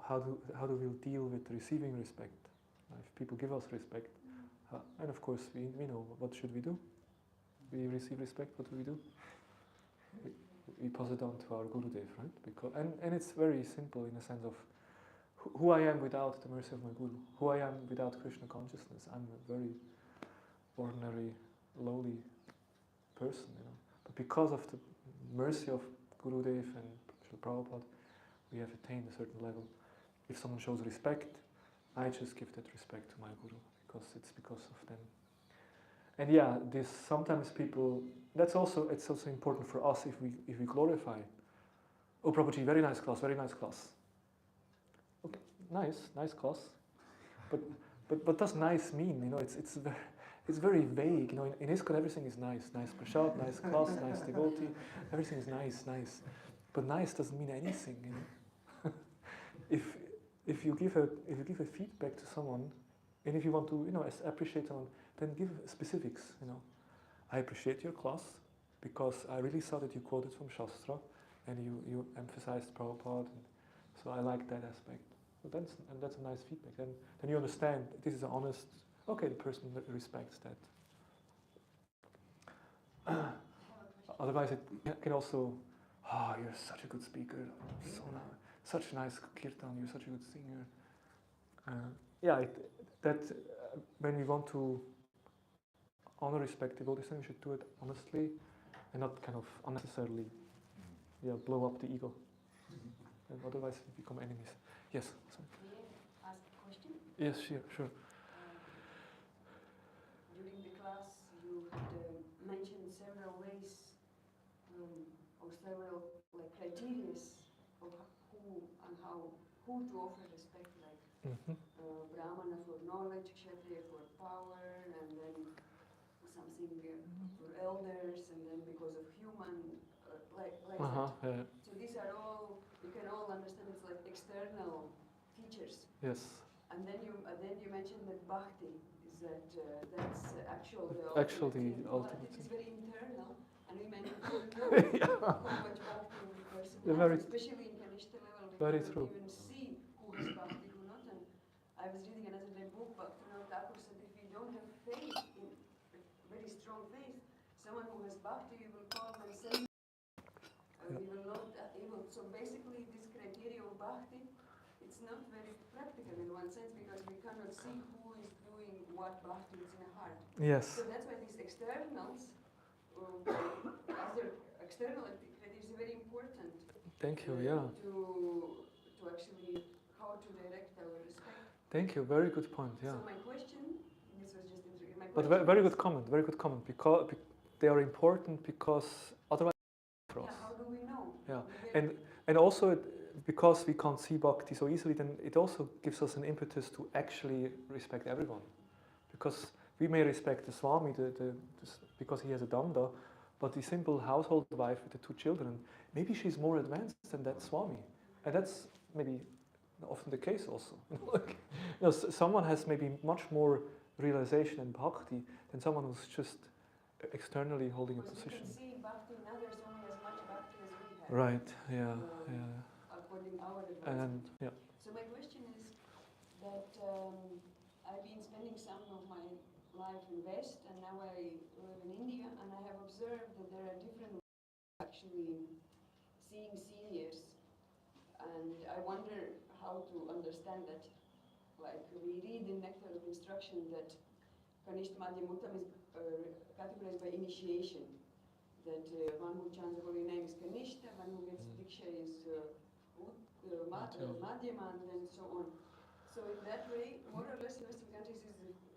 How do we deal with receiving respect? If people give us respect, and of course we know what should we do. We receive respect. What do we do? we pass it on to our Gurudev, right? Because, and it's very simple in the sense of who I am without the mercy of my Guru, who I am without Krishna consciousness. I'm a very ordinary, lowly person, you know. But because of the mercy of Gurudev and Srila Prabhupada, we have attained a certain level. If someone shows respect, I just give that respect to my Guru, because it's because of them. And yeah, this sometimes people, it's also important for us if we glorify. Oh, Prabhuji, very nice class, very nice class. Okay, nice class. But does nice mean? You know, it's very vague. You know, in ISKCON everything is nice prasad, nice class, nice devotee. Everything is nice. But nice doesn't mean anything. You know, if you give a feedback to someone, and if you want to, you know, appreciate someone, then give specifics. You know, I appreciate your class because I really saw that you quoted from Shastra, and you emphasized Prabhupada, and so I like that aspect. So that's a nice feedback. And then you understand this is an honest. Okay, the person respects that. Otherwise, it can also. Oh, you're such a good speaker. Such a nice kirtan. You're such a good singer. When we want to honor, respect devotees, then we should do it honestly, and not kind of unnecessarily, blow up the ego. And otherwise, we become enemies. Yes. Sorry. May I ask a question? Yes, sure. During the class, you had mentioned several ways or several criteria of who to offer respect, like Brahmana for knowledge, Kshatriya for power, and then something for elders, and then because of human, like that. Yeah. So these are all, you can all understand it's like external features. Yes. And then you mentioned that bhakti is that's actually the ultimate. It is very internal, and we mentioned how much bhakti in the person has, especially in Kanishta level. We can't even see who has bhakti, who not. And I was reading another book, but Thakur said if we don't have faith, very strong faith, someone who has bhakti, we will call them sensitive. We will not able. So basically, this criteria of bhakti, it's not very practical in one sense because we cannot see who is doing what bhakti is in the heart. Yes. So that's why these externals, other external criteria is very important. Thank you. To actually how to direct our respect. Thank you. Very good point. Yeah. So my question, this was just my question. But very good comment. Very good comment. Because they are important because otherwise. For us. How do we know? Yeah, and also because we can't see bhakti so easily, then it also gives us an impetus to actually respect everyone. Because we may respect the Swami because he has a danda, but the simple household wife with the 2 children, maybe she's more advanced than that Swami, and that's maybe often the case also. Someone has maybe much more realization and bhakti than someone who's just externally holding a position. You can see bhakti in others only as much bhakti as we have. Right, yeah. According to our And, So my question is that I've been spending some of my life in West, and now I live in India, and I have observed that there are different ways of actually seeing seniors, and I wonder how to understand that. Like we read in Nectar of Instruction that Kanishta Madhyam Uttam is categorized by initiation. That one who chants the holy name is Kanishta, one who gets Diksha is Madhyama, and then so on. So in that way, more or less in Western countries,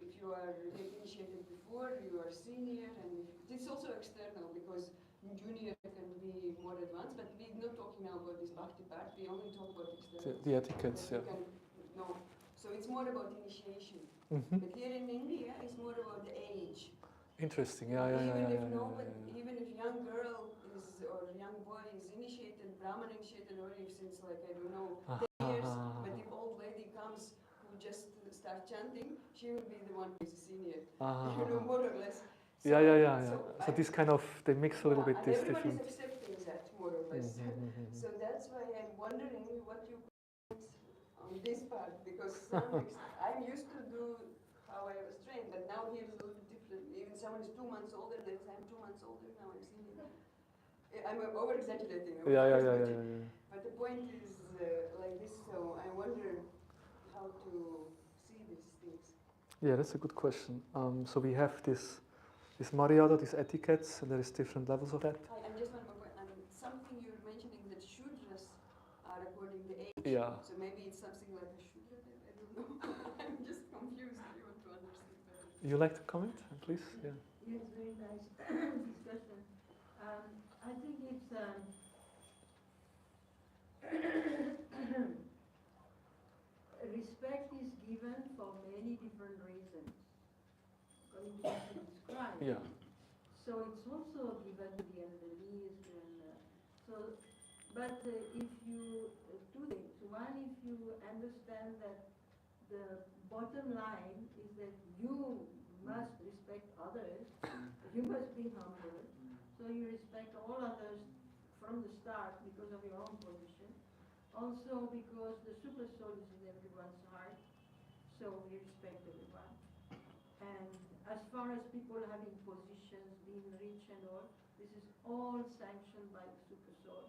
if you are initiated before, you are senior, and this is also external because junior can be more advanced, but we're not talking now about this bhakti part, we only talk about external. The etiquettes, So it's more about initiation. But here in India, it's more about the age. Interesting, Even if young girl is or young boy is initiated, Brahman initiated already since 10 years, but if old lady comes who just start chanting, she will be the one who is a senior. More or less. So this kind of, they mix a little bit this different. Everyone is accepting that, more or less. So that's why I'm wondering what you put on this part, because I'm used to do how I was trained, but now here is a little bit different. Even someone is 2 months older, then I'm 2 months older, now I'm senior. I'm over-exaggerating. Yeah. But the point is like this, so I wonder how to see these things. Yeah, that's a good question. So we have this Maryada, these etiquettes, and there is different levels of that. And just one more point. And something you're mentioning that Shudras are according to age. Yeah. So maybe it's something like a Shudra. I don't know. I'm just confused. I want to understand better. You like to comment, please? Yeah. Yes, very nice discussion. I think it's respect is given for many different reasons, according to what you described. Yeah. So it's also given to the elderly, but if you two things. One, if you understand that the bottom line is that you must respect others, you must be humble, so you respect all others from the start because of your own position. Also because the super soul is in everyone's heart, so we respect everyone. And as far as people having positions, being rich and all, this is all sanctioned by the super soul.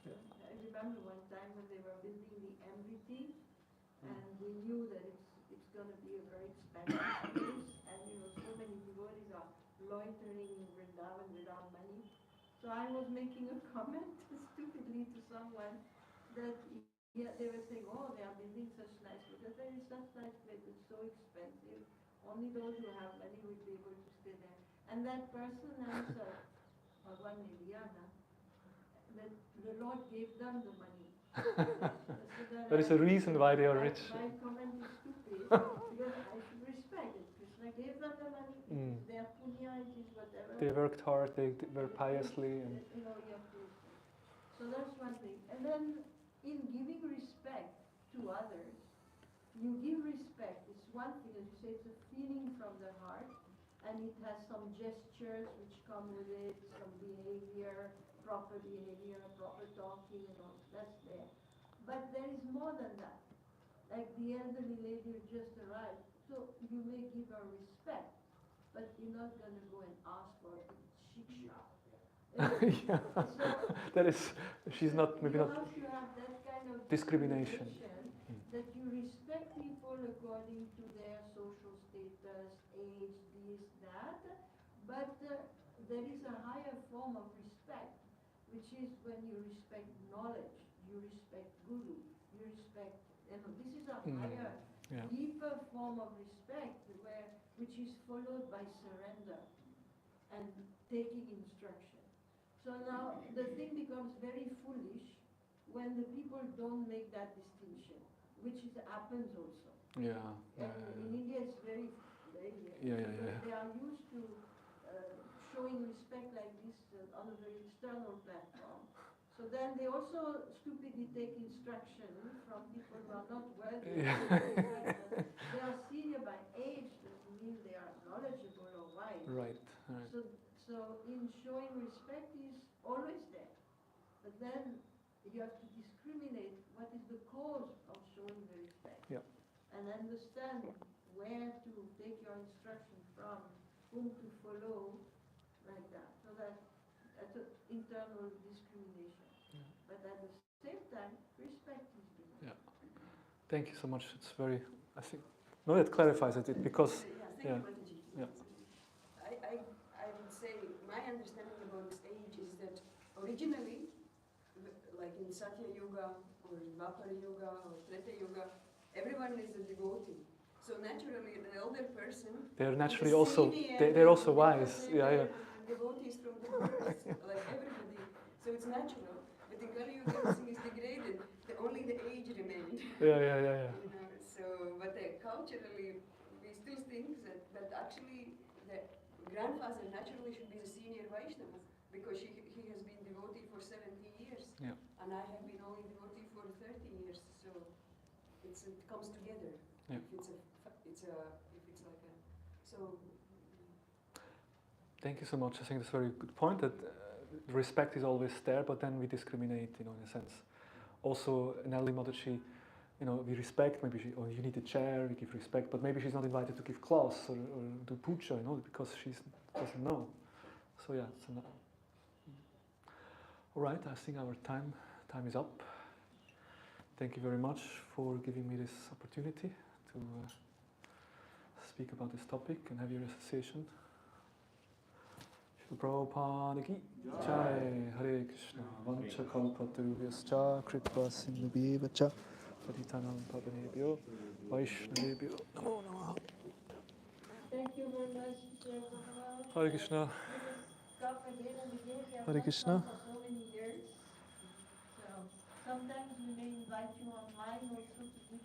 I remember one time when they were building the MVT, and we knew that it's going to be a very expensive place, and so many devotees are loitering in Vrindavan without money. So I was making a comment stupidly to someone that they were saying, oh, they are building such nice places. There is such nice places, so expensive. Only those who have money will be able to stay there. And that person answered, Bhagwan Nidhyana, that the Lord gave them the money. So there is a reason why they are rich. My comment is stupid, because I should respect it. Krishna gave them the money, their punya, it is whatever. They worked hard, they worked piously. And you have to respect. So that's one thing. And then in giving respect to others, you give respect. It's one thing, as you say, it's a feeling from the heart, and it has some gestures which come with it, some behavior, proper talking, and all. That's there. But there is more than that. Like the elderly lady who just arrived. So you may give her respect, but you're not going to go and ask for a shiksha. yeah. So that is, she's not, maybe not. You have to have that kind of discrimination. That you respect people according to their social status, age, this, that. But there is a higher form of respect, which is when you respect knowledge, you respect guru, you respect, this is a higher, deeper form of respect which is followed by surrender and taking instruction. So now the thing becomes very foolish when the people don't make that distinction, which happens also. In India it's very they are used to showing respect like this on a very external platform. So then they also stupidly take instruction from people who are not worthy. They are senior by age, doesn't mean they are knowledgeable or wise. Right. So in showing respect is always there. But then you have to discriminate what is the cause of showing the respect. And understand where to take your instruction from, whom to follow, like that. So that's an internal discrimination. But at the same time, respect is given. Thank you so much. It's very, I think, no, that clarifies it because, Thank you, Mataji. I would say my understanding about age is that originally, like in Satya Yuga or in Dvapara Yuga or Treta Yuga, everyone is a devotee. So naturally, an elder person, they're naturally also they're also wise. Devotees from the birth, like everybody. So it's natural. But in Kali Yuga, everything is degraded. Only the age remained. So, but culturally, we still think that actually the grandfather naturally should be the senior Vaishnava because he has been devotee for 70 years, and I have been only devotee for 30 years. So it comes together. Thank you so much. I think that's a very good point that respect is always there, but then we discriminate, in a sense. Also, in Ellie Mataji, we respect, maybe you need a chair, we give respect, but maybe she's not invited to give class or do puja, because she doesn't know. So All right, I think our time is up. Thank you very much for giving me this opportunity to speak about this topic and have your association. Srila Prabhupada ki jai. Hare Krishna. Vancha kalpatarubhyascha kripa sindhubhyeva cha patitanam pavanebhyo vaishnavebhyo namo namaha. Thank you very much, Srila Prabhupada. Hare Krishna. You come again and again. You have Hare not Krishna. come for so many years. So sometimes we may invite you online also to give